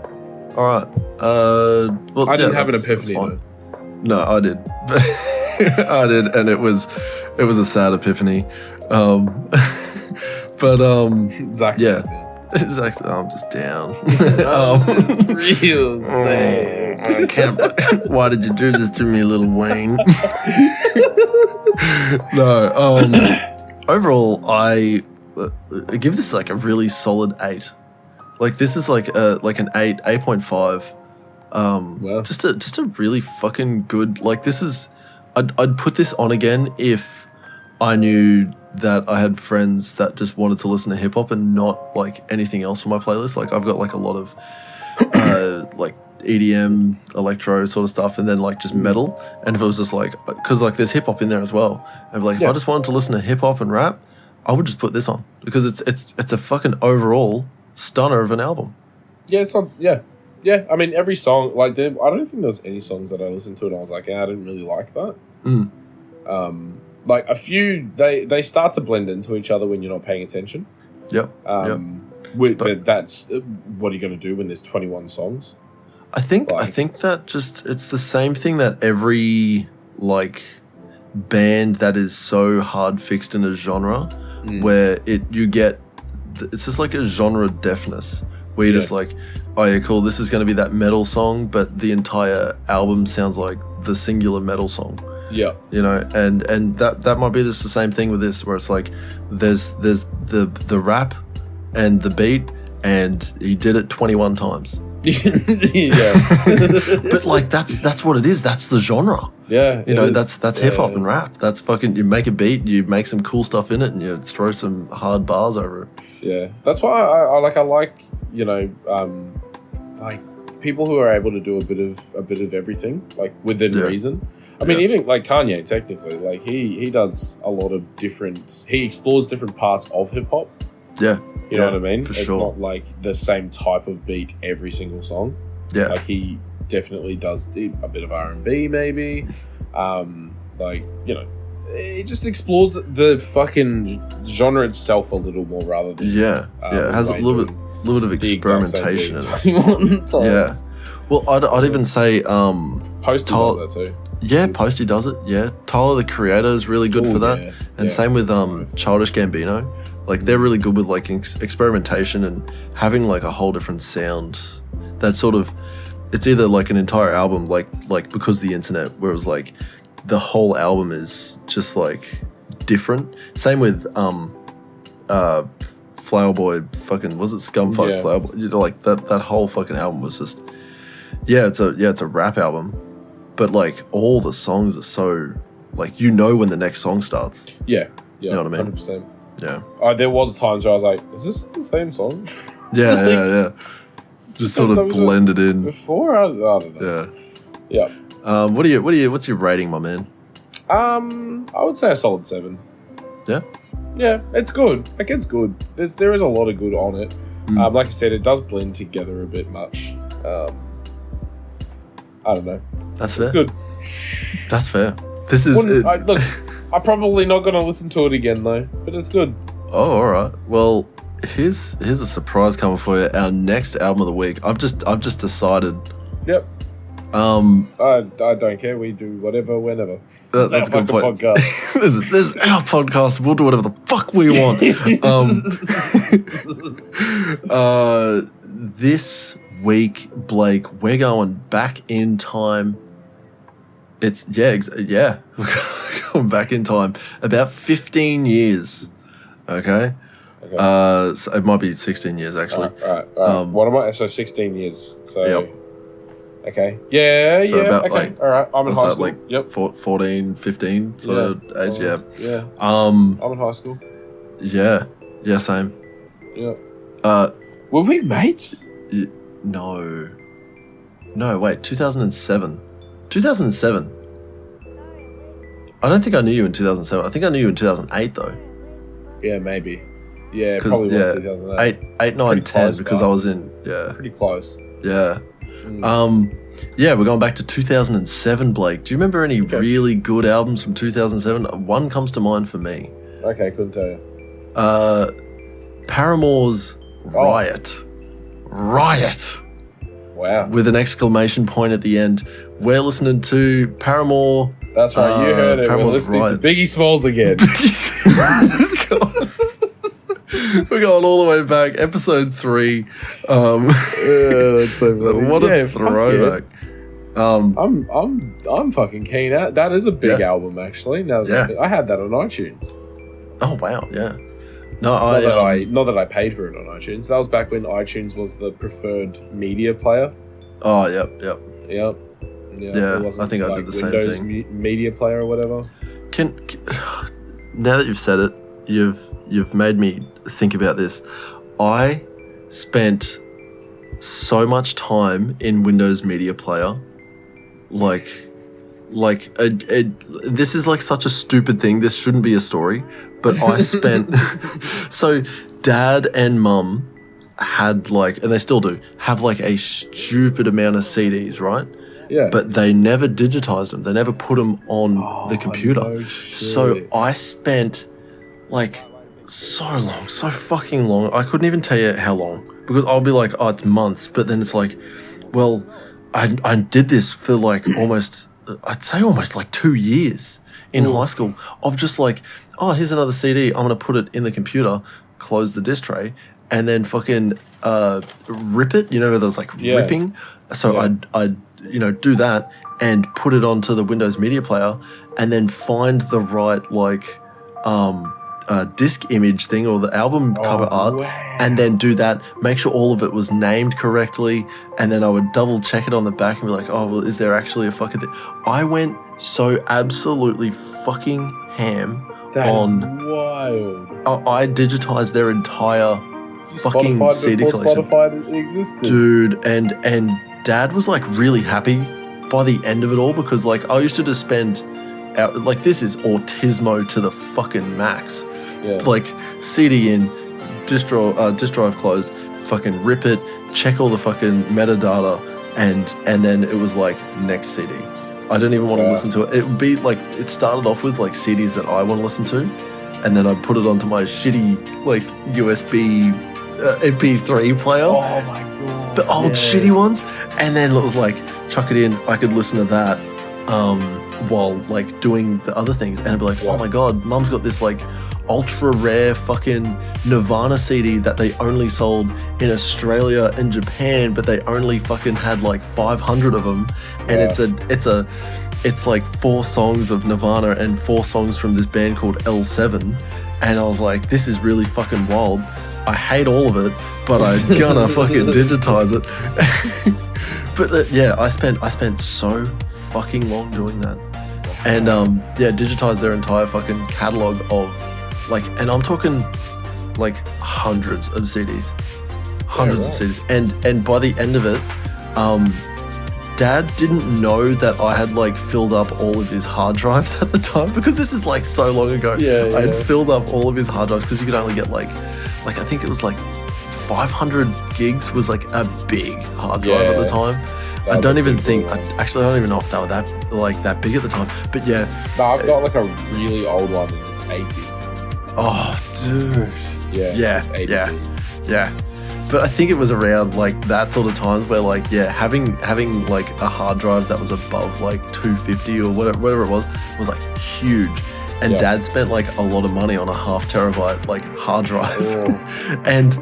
All right. Well, I didn't have an epiphany though. No, I did. I did, and it was a sad epiphany. Zach's Zach's, I'm just down. Real sad. I can't. Why did you do this to me, Lil Wayne? No. Overall, I give this like a really solid 8. Like this is like an 8.5. Wow. Just a really fucking good. Like this is, I'd put this on again if I knew that I had friends that just wanted to listen to hip hop and not like anything else on my playlist. Like I've got like a lot of like EDM, electro sort of stuff, and then like just metal. And if it was just like, because like there's hip hop in there as well, and like if I just wanted to listen to hip hop and rap, I would just put this on because it's a fucking overall stunner of an album. Yeah, it's not. Yeah. I mean, every song like I don't think there was any songs that I listened to and I was like, I didn't really like that. Like a few, they start to blend into each other when you're not paying attention. Yep. But that's what are you going to do when there's 21 songs? I think that just it's the same thing that every like band that is so hard fixed in a genre where you get it's just like a genre deafness where you're just like, oh yeah, cool, this is going to be that metal song, but the entire album sounds like the singular metal song. Yeah, you know, and that might be just the same thing with this, where it's like there's the rap and the beat, and he did it 21 times. Yeah, but like that's what it is. That's the genre. Yeah, you know, that's hip hop and rap. That's fucking. You make a beat, you make some cool stuff in it, and you throw some hard bars over it. Yeah, that's why I like you know like people who are able to do a bit of everything like within reason. I mean, even like Kanye, technically, like he does a lot of different. He explores different parts of hip hop. Yeah, you know what I mean. For it's sure. not like the same type of beat every single song. Yeah, like he definitely does a bit of R&B, maybe. Like you know, it just explores the fucking genre itself a little more rather than it has a little bit of experimentation in it. Yeah. Well, I'd even say Posty does that too. Yeah, Posty does it. Yeah, Tyler the Creator is really good for that, and same with Childish Gambino. Like they're really good with like experimentation and having like a whole different sound. That sort of, it's either like an entire album, like because the internet, where it was like the whole album is just like different. Same with Flower Boy, fucking was it Scumfuck Flower Boy? You know, like that whole fucking album was just it's a rap album. But like all the songs are so like you know when the next song starts. Yeah, you know what I mean. 100%. Yeah. There was times where I was like, "Is this the same song?" Yeah. Just sort of blended in. Before I don't know. Yeah. What's your rating, my man? I would say a solid 7. Yeah. Yeah, it's good. Like it's good. There is a lot of good on it. Like I said, it does blend together a bit much. I don't know. That's fair. It's good. That's fair. This is look. I'm probably not going to listen to it again though, but it's good. Oh, all right. Well, here's a surprise coming for you. Our next album of the week. I've just decided. Yep. I don't care. We do whatever, whenever. That's a good point. Podcast. this is our podcast. We'll do whatever the fuck we want. This week, Blake, we're going back in time. It's we're going back in time about 15 years. Okay. So it might be 16 years actually. All right. What am I? So 16 years. So. Yep. Okay. Yeah. So about, okay. like, all right. I'm in high school. Like 14, 15 sort of age. Yeah. I'm in high school. Yeah. Yeah. Same. Yeah. Were we mates? No. Wait. 2007. 2007. I don't think I knew you in 2007. I think I knew you in 2008 though. Yeah, maybe. Yeah, probably was 2008. 8, 9, 10 because I was in pretty close. Yeah. We're going back to 2007, Blake. Do you remember any really good albums from 2007? One comes to mind for me. Okay, couldn't tell you. Paramore's Riot. Riot. Wow. With an exclamation point at the end. We're listening to Paramore. That's right, you heard it. Paramore's We're listening Riot. to Biggie Smalls again. We're going all the way back. Episode 3. That's so funny. What a throwback. I'm fucking keen. That is a big album, actually. Now I had that on iTunes. Oh wow, yeah. No, not that I paid for it on iTunes. That was back when iTunes was the preferred media player. Oh, yep. Yeah, I think I did the same Windows thing. Media player or whatever. Can now that you've said it, you've made me think about this. I spent so much time in Windows Media Player. This is like such a stupid thing. This shouldn't be a story, but I spent. So, Dad and Mum had like, and they still do, have like a stupid amount of CDs, right? Yeah. But they never digitized them. They never put them on the computer. No So shit. I spent like so long, so fucking long. I couldn't even tell you how long, because I'll be like, oh, it's months. But then it's like, well, I did this for like almost, I'd say almost like 2 years in high school of just like, oh, here's another CD. I'm going to put it in the computer, close the disk tray, and then fucking rip it. You know, there's like ripping. So I'd do that and put it onto the Windows Media Player, and then find the right like disc image thing or the album cover art, and then do that, make sure all of it was named correctly, and then I would double check it on the back and be like, oh, well, is there actually a fucking thing? I went so absolutely fucking ham on... That is wild. I digitized their entire fucking Spotify CD before collection. Spotify existed. Dude, and Dad was like really happy by the end of it all, because like I used to just spend out, like, this is autismo to the fucking max. Yeah. Like, CD in, disk drive closed, fucking rip it, check all the fucking metadata, and then it was like, next CD. I don't even want to listen to it. It would be like, it started off with like CDs that I want to listen to, and then I'd put it onto my shitty like USB MP3 player. Oh my god. The old shitty ones. And then it was like, chuck it in, I could listen to that while like doing the other things. And I'd be like, oh my god, Mum's got this like ultra rare fucking Nirvana CD that they only sold in Australia and Japan, but they only fucking had like 500 of them. And it's like 4 songs of Nirvana and 4 songs from this band called L7. And I was like, this is really fucking wild. I hate all of it, but I'm gonna fucking digitize it. But yeah, I spent so fucking long doing that. And digitized their entire fucking catalog of like, and I'm talking like hundreds of CDs. Hundreds of CDs. And by the end of it, Dad didn't know that I had like filled up all of his hard drives at the time, because this is like so long ago. I had filled up all of his hard drives, because you could only get like I think it was like 500 gigs was like a big hard drive at the time. I don't even think, I don't even know if they were that big at the time. But yeah. No, I've got like a really old one and it's 80. Oh, dude. Yeah. It's 80 yeah. gig. Yeah. But I think it was around like that sort of times where like, yeah, having like a hard drive that was above like 250 or whatever it was like huge. And Dad spent like a lot of money on a 0.5 terabyte like hard drive. and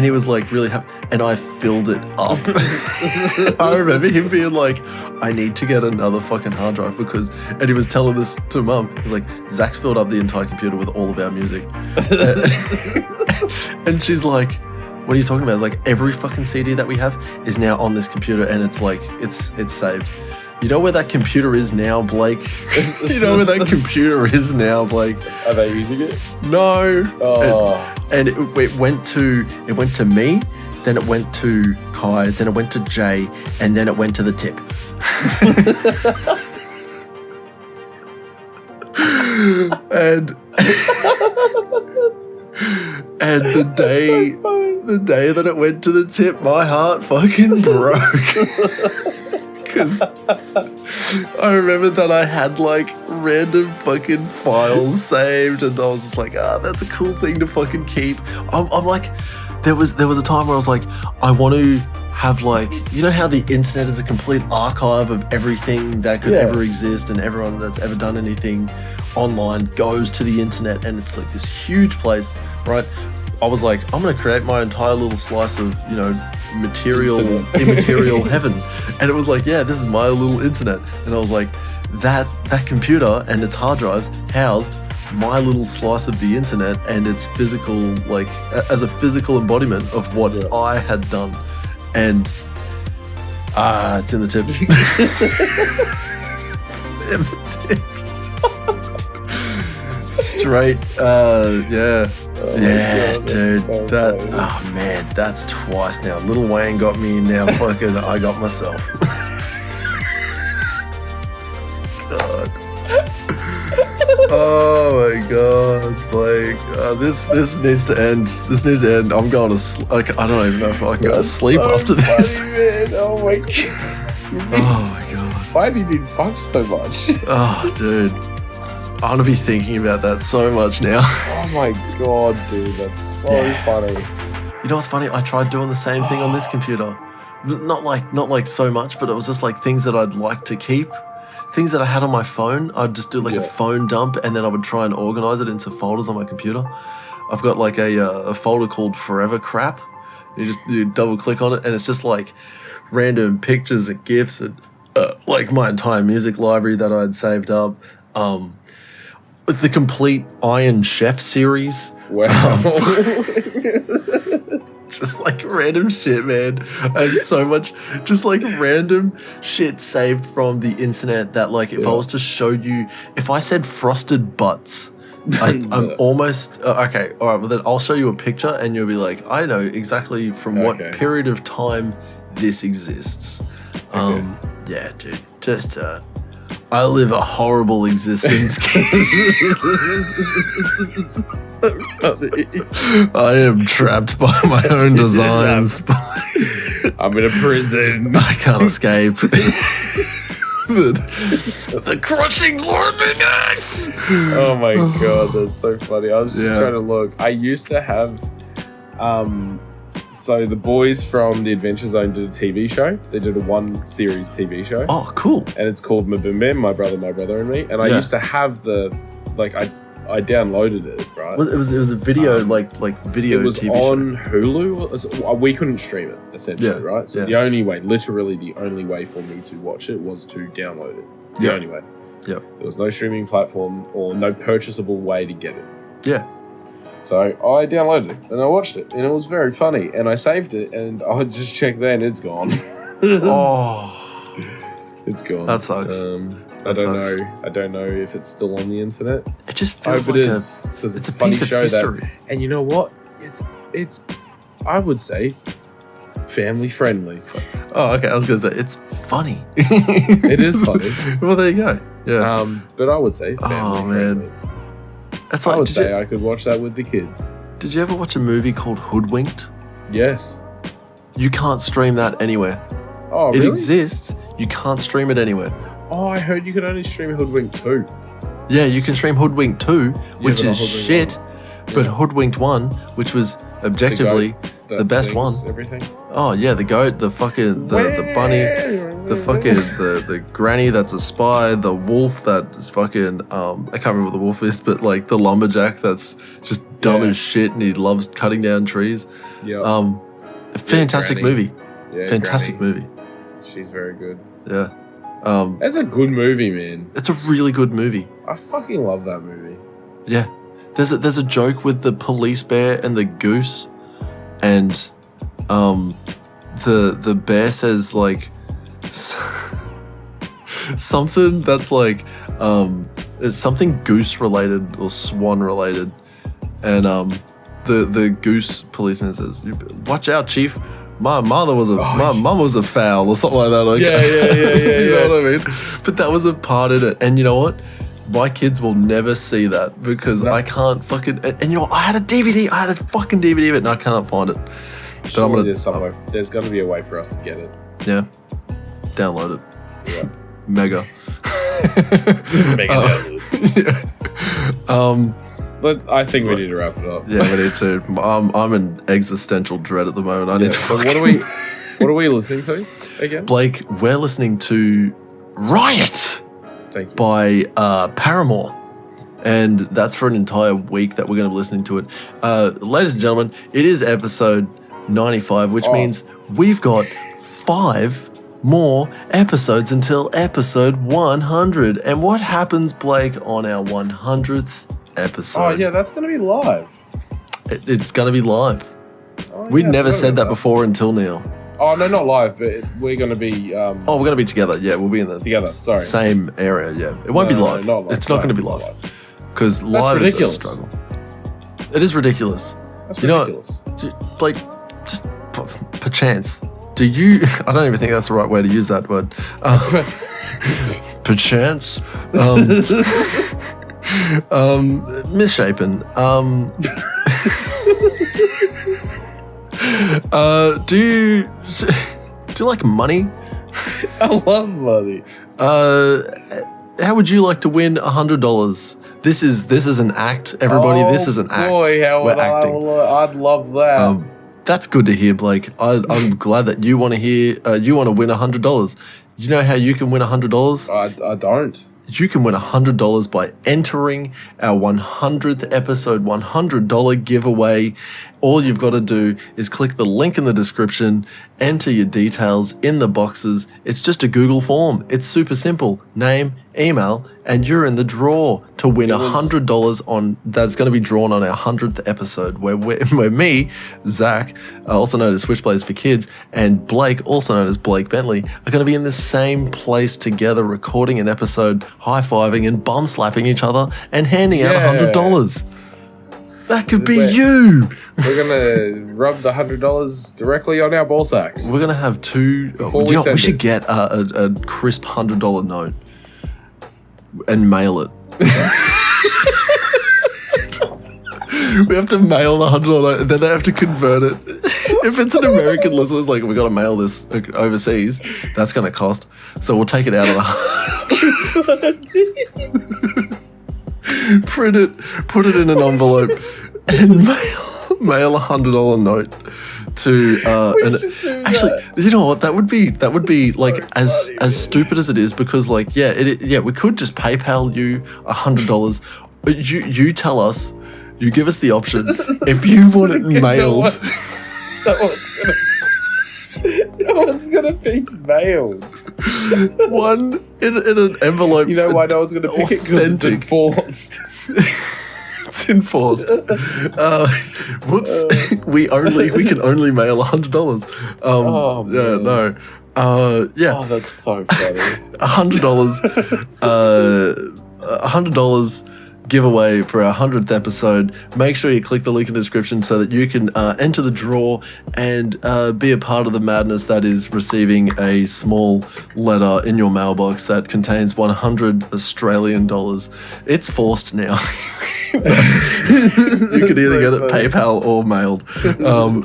he was like really happy, and I filled it up. I remember him being like, I need to get another fucking hard drive, and he was telling this to Mum. He's like, Zach's filled up the entire computer with all of our music. And she's like, what are you talking about? I was like, every fucking CD that we have is now on this computer, and it's like, it's saved. You know where that computer is now, Blake? You know where that computer is now, Blake? Are they using it? No. Oh. And it went to me, then it went to Kai, then it went to Jay, and then it went to the tip. and the day that it went to the tip, my heart fucking broke. Because I remember that I had like random fucking files saved, and I was just like, that's a cool thing to fucking keep. I'm like, there was a time where I was like, I want to have like, you know how the internet is a complete archive of everything that could ever exist, and everyone that's ever done anything online goes to the internet, and it's like this huge place, right? I was like, I'm going to create my entire little slice of, immaterial heaven. And it was like, yeah, this is my little internet. And I was like, that computer and its hard drives housed my little slice of the internet and its physical, like, as a physical embodiment of what I had done. And, it's in the tip. It's in the tip. Straight, yeah. Oh my Yeah, God, that's dude. so That, funny. oh man, that's twice now. Lil Wayne got me, now fucking I got myself. God. Oh my God, Blake. This needs to end. This needs to end. I'm going to sleep. Like, I don't even know if I can go to That's sleep so after this. funny, man. Oh my God. Oh my God. Why have you been fucked so much? Oh, dude. I'm going to be thinking about that so much now. Oh my God, dude. That's so Yeah. funny. You know what's funny? I tried doing the same thing on this computer. Not like so much, but it was just like things that I'd like to keep. Things that I had on my phone, I'd just do like a phone dump, and then I would try and organize it into folders on my computer. I've got like a folder called Forever Crap. You double click on it, and it's just like random pictures and GIFs and like my entire music library that I'd saved up. With the complete Iron Chef series. Wow. Just like random shit, man. I have so much, just like random shit saved from the internet that, like, if I was to show you, if I said frosted butts, I'm almost, okay, all right, well then I'll show you a picture and you'll be like, I know exactly from what period of time this exists. Yeah, dude, just, I live a horrible existence. I am trapped by my own designs. I'm in a prison. I can't escape. the crushing loneliness. Oh my God, that's so funny. I was just trying to look. I used to have, so the boys from the Adventure Zone did a TV show. They did a 1-series TV show. Oh, cool. And it's called My Boom Bam, My Brother and Me. And I used to have the, like, I downloaded it, right? Well, it was a video, like video. It was TV on show. Hulu. We couldn't stream it, essentially, right? So yeah. the only way, literally the only way for me to watch it was to download it. The only way. Yep. There was no streaming platform or no purchasable way to get it. Yeah. So I downloaded it and I watched it, and it was very funny. And I saved it, and I just checked there, and it's gone. Oh, it's gone. that sucks. I don't know if it's still on the internet. It just I feels hope like it is, because it's it's a a funny piece of show history. that. And you know what? It's I would say family friendly. Oh, okay. I was gonna say it's funny. It is funny. Well, there you go. Yeah. But I would say family friendly. That's I like. would say I could watch that with the kids. Did you ever watch a movie called Hoodwinked? Yes. You can't stream that anywhere. Oh, really? It exists. You can't stream it anywhere. Oh, I heard you could only stream Hoodwinked 2. Yeah, you can stream Hoodwinked 2, which but not is Hoodwinked shit, 1. but Yeah. Hoodwinked 1, which was objectively That the best sings one. Everything. Oh yeah, the goat, the fucking the bunny, the fucking the granny that's a spy, the wolf that is fucking I can't remember what the wolf is, but like the lumberjack that's just dumb as shit and he loves cutting down trees. Yeah. Fantastic Granny. movie. Yeah, Fantastic Granny. movie. She's very good. Yeah. That's a good movie, man. It's a really good movie. I fucking love that movie. Yeah. There's a joke with the police bear and the goose, and the bear says like something that's like it's something goose related or swan related, and the goose policeman says, "Watch out, chief. My mom was a fowl," or something like that. Like, Yeah. you know what I mean? But that was a part in it, and you know what? My kids will never see that because I can't fucking. And you know, I had a fucking DVD of it, and I can't find it. But Surely there's going to be a way for us to get it. Yeah, download it. Yeah. Mega. Mega downloads. Yeah. But I think we need to wrap it up. Yeah, we need to. I'm in existential dread at the moment. I need to. So what are we listening to again? Blake, we're listening to Riot Thank you. by Paramore. And that's for an entire week that we're going to be listening to it. Ladies and gentlemen, it is episode 95, which means we've got 5 more episodes until episode 100. And what happens, Blake, on our 100th episode? Oh, yeah, that's going to be live. It's going to be live. Oh, We'd yeah, never I forgot said that about before until now. Oh, no, not live, but we're going to be... Oh, we're going to be together. Yeah, we'll be in the together, sorry. same area. Yeah, it won't be live. Not live. It's not going to be live. because live ridiculous. is a struggle. It is ridiculous. That's You know ridiculous. Like, just perchance. Do you? I don't even think that's the right way to use that word. Perchance. Misshapen. Do you like money? I love money. How would you like to win $100? This is an act, everybody. This is an act. Boy, how We're would acting. I'd love that. That's good to hear, Blake. I'm glad that you want to hear. You want to win $100. You know how you can win $100? I don't. You can win $100 by entering our 100th episode $100 giveaway. All you've got to do is click the link in the description, enter your details in the boxes. It's just a Google form. It's super simple. Name, email, and you're in the draw to win $100 on that's going to be drawn on our 100th episode where me, Zach, also known as Switchblades for Kids, and Blake, also known as Blake Bentley, are going to be in the same place together recording an episode, high-fiving and bum-slapping each other and handing out $100. That could be you. We're gonna rub the $100 directly on our ball sacks. We're gonna have two. We should get a crisp $100 note and mail it. We have to mail the $100 note, and then they have to convert it. If it's an American listener, it's like we got to mail this overseas. That's gonna cost. So we'll take it out of the. Print it, put it in an envelope, and mail $100 note to. Actually, you know what? That would be like so as stupid as it is, because like we could just PayPal you $100, but you tell us, you give us the option if you want it mailed. No one's gonna pick mailed. One in an envelope. You know why no one's gonna pick it? Because it's enforced. It's enforced. Whoops. We can only mail $100. Yeah. Oh, that's so funny. $100. $100 giveaway for our 100th episode. Make sure you click the link in the description so that you can enter the draw and be a part of the madness that is receiving a small letter in your mailbox that contains 100 Australian dollars. It's forced now. You can either get it PayPal or mailed.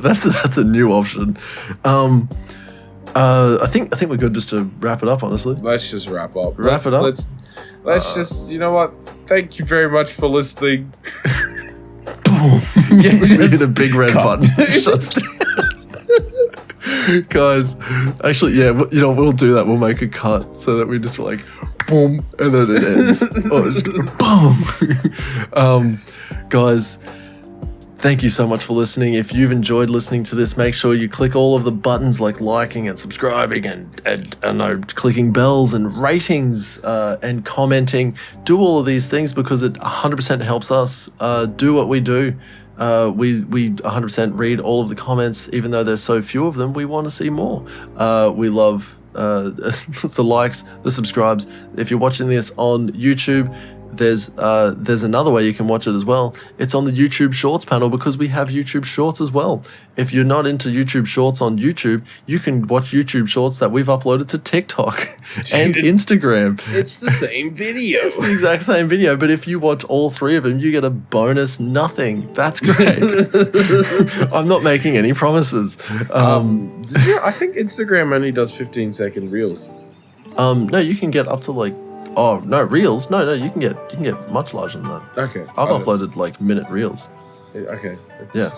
That's a new option. I think we're good just to wrap it up, honestly. Let's just wrap up. Let's just, you know what? Thank you very much for listening. Boom. Yes, we hit a big red button. It shuts down. Guys, actually, yeah, we'll do that. We'll make a cut so that we just like, boom, and then it ends. Boom. Guys, thank you so much for listening. If you've enjoyed listening to this, make sure you click all of the buttons like liking and subscribing and clicking bells and ratings and commenting. Do all of these things because it 100% helps us do what we do. We 100% read all of the comments, even though there's so few of them. We want to see more. We love the likes, the subscribes. If you're watching this on YouTube, there's another way you can watch it as well. It's on the YouTube Shorts panel because we have YouTube Shorts as well. If you're not into YouTube Shorts on YouTube, you can watch YouTube Shorts that we've uploaded to TikTok and Instagram. It's the same video. It's the exact same video, but if you watch all three of them, you get a bonus nothing. That's great. I'm not making any promises. I think Instagram only does 15-second reels. No, you can get up to like. Oh no, reels! No, you can get much larger than that. Okay, I've uploaded like minute reels. Okay, yeah.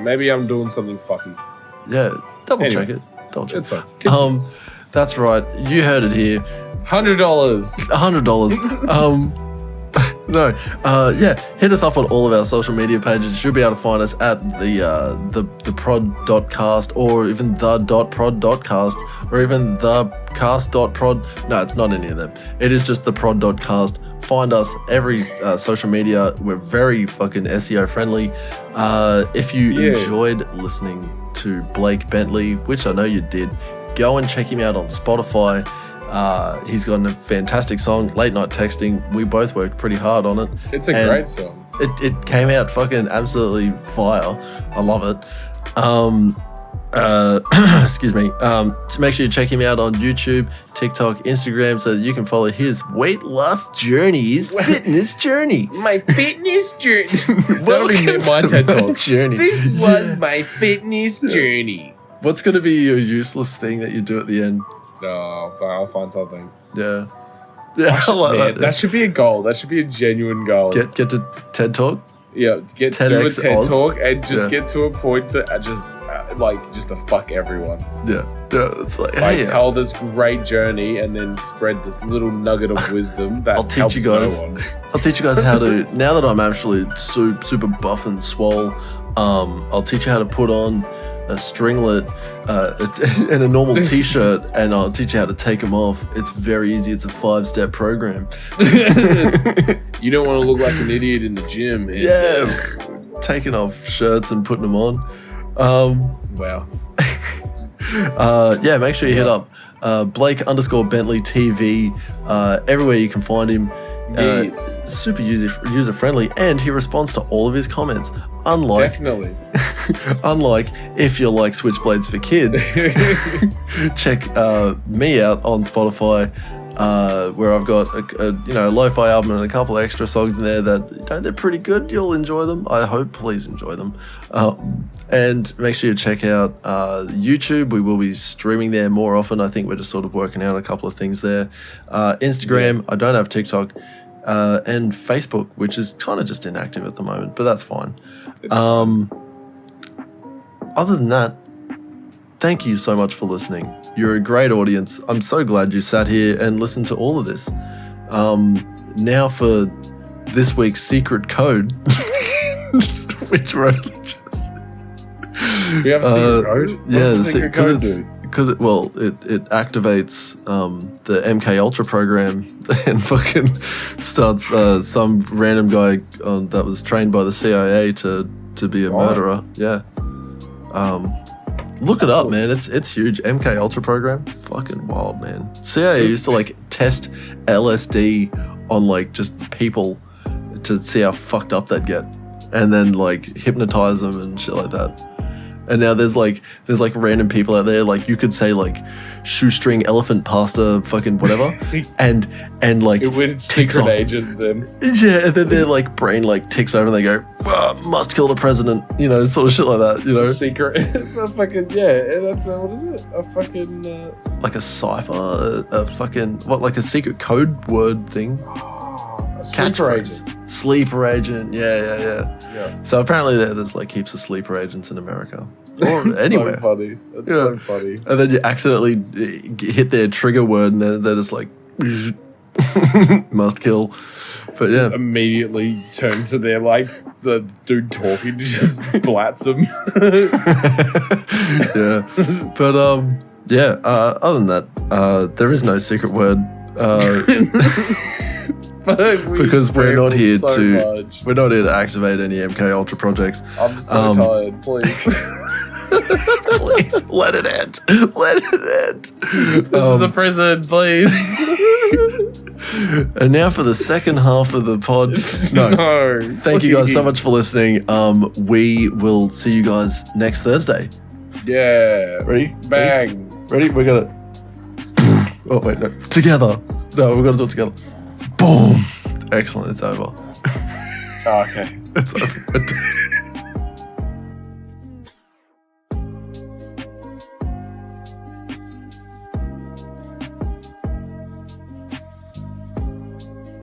Maybe I'm doing something fucky. Yeah, double check it. It's fine. That's right. You heard it here. $100. $100. No, hit us up on all of our social media pages. You should be able to find us at the prod.cast or even the.prod.cast or even the cast.prod. No, it's not any of them. It is just the prod.cast. Find us every social media. We're very fucking SEO friendly. If you enjoyed listening to Blake Bentley, which I know you did, go and check him out on Spotify. He's got a fantastic song, Late Night Texting. We both worked pretty hard on it. It's a great song. It came out fucking absolutely fire. I love it. Excuse me. Make sure you check him out on YouTube, TikTok, Instagram, so that you can follow his weight loss journey, his fitness journey. My fitness journey. That'll be my TED Talk. Journey. This was my fitness journey. What's going to be your useless thing that you do at the end? No, I'll find something. Yeah. Yeah, I like that. That should be a goal. That should be a genuine goal. Get to TED Talk? Yeah, do a TEDx TED Oz. Talk and just get to a point to just to fuck everyone. Yeah. It's like, Like hey, tell this great journey and then spread this little nugget of wisdom that I'll teach helps you guys. no one. I'll teach you guys how to. Now that I'm actually super buff and swole, I'll teach you how to put on a stringlet and a normal t-shirt, and I'll teach you how to take them off. It's very easy. It's a 5-step program. You don't want to look like an idiot in the gym. Man. Yeah, taking off shirts and putting them on. Wow. Yeah, make sure you hit up Blake_Bentley TV everywhere you can find him. Yes. Super user friendly, and he responds to all of his comments. Unlike if you like Switchblades for Kids, check me out on Spotify, where I've got a lo-fi album and a couple of extra songs in there that they're pretty good. You'll enjoy them. I hope. Please enjoy them. And make sure you check out YouTube. We will be streaming there more often. I think we're just sort of working out a couple of things there. Instagram. I don't have TikTok. And Facebook, which is kind of just inactive at the moment, but that's fine. Other than that, thank you so much for listening. You're a great audience. I'm so glad you sat here and listened to all of this. Now for this week's secret code, which we're only just... We have a secret code? Yeah, the secret code do? Because it activates the MK Ultra program and fucking starts some random guy that was trained by the CIA to be a murderer. Yeah. Look it up, man. It's huge. MK Ultra program, fucking wild, man. CIA used to like test LSD on like just people to see how fucked up they'd get, and then like hypnotize them and shit like that. And now there's like random people out there, like you could say like shoestring elephant pasta fucking whatever, and like it would secret agent them. Yeah, and then their like brain like ticks over and they go, must kill the president, sort of shit like that, Secret. It's a fucking that's what is it? A fucking like a cipher, a fucking like a secret code word thing. A sleeper agent. Sleeper agent. Yeah. So apparently there's like heaps of sleeper agents in America. Or anywhere. So funny. That's so funny. And then you accidentally hit their trigger word and they're just like, must kill. But yeah. Just immediately turn to their like, the dude talking, just blats them. Yeah. But other than that, there is no secret word. Because we're not here to activate any MK Ultra projects. I'm so tired, please. Please let it end. This is a prison, please. And now for the second half of the pod. No. Thank you guys so much for listening. We will see you guys next Thursday. Yeah. Ready? Bang. Ready? We're gonna. Oh wait, no. Together. No, we're gonna do it together. Boom. Excellent. It's over. Okay. It's over.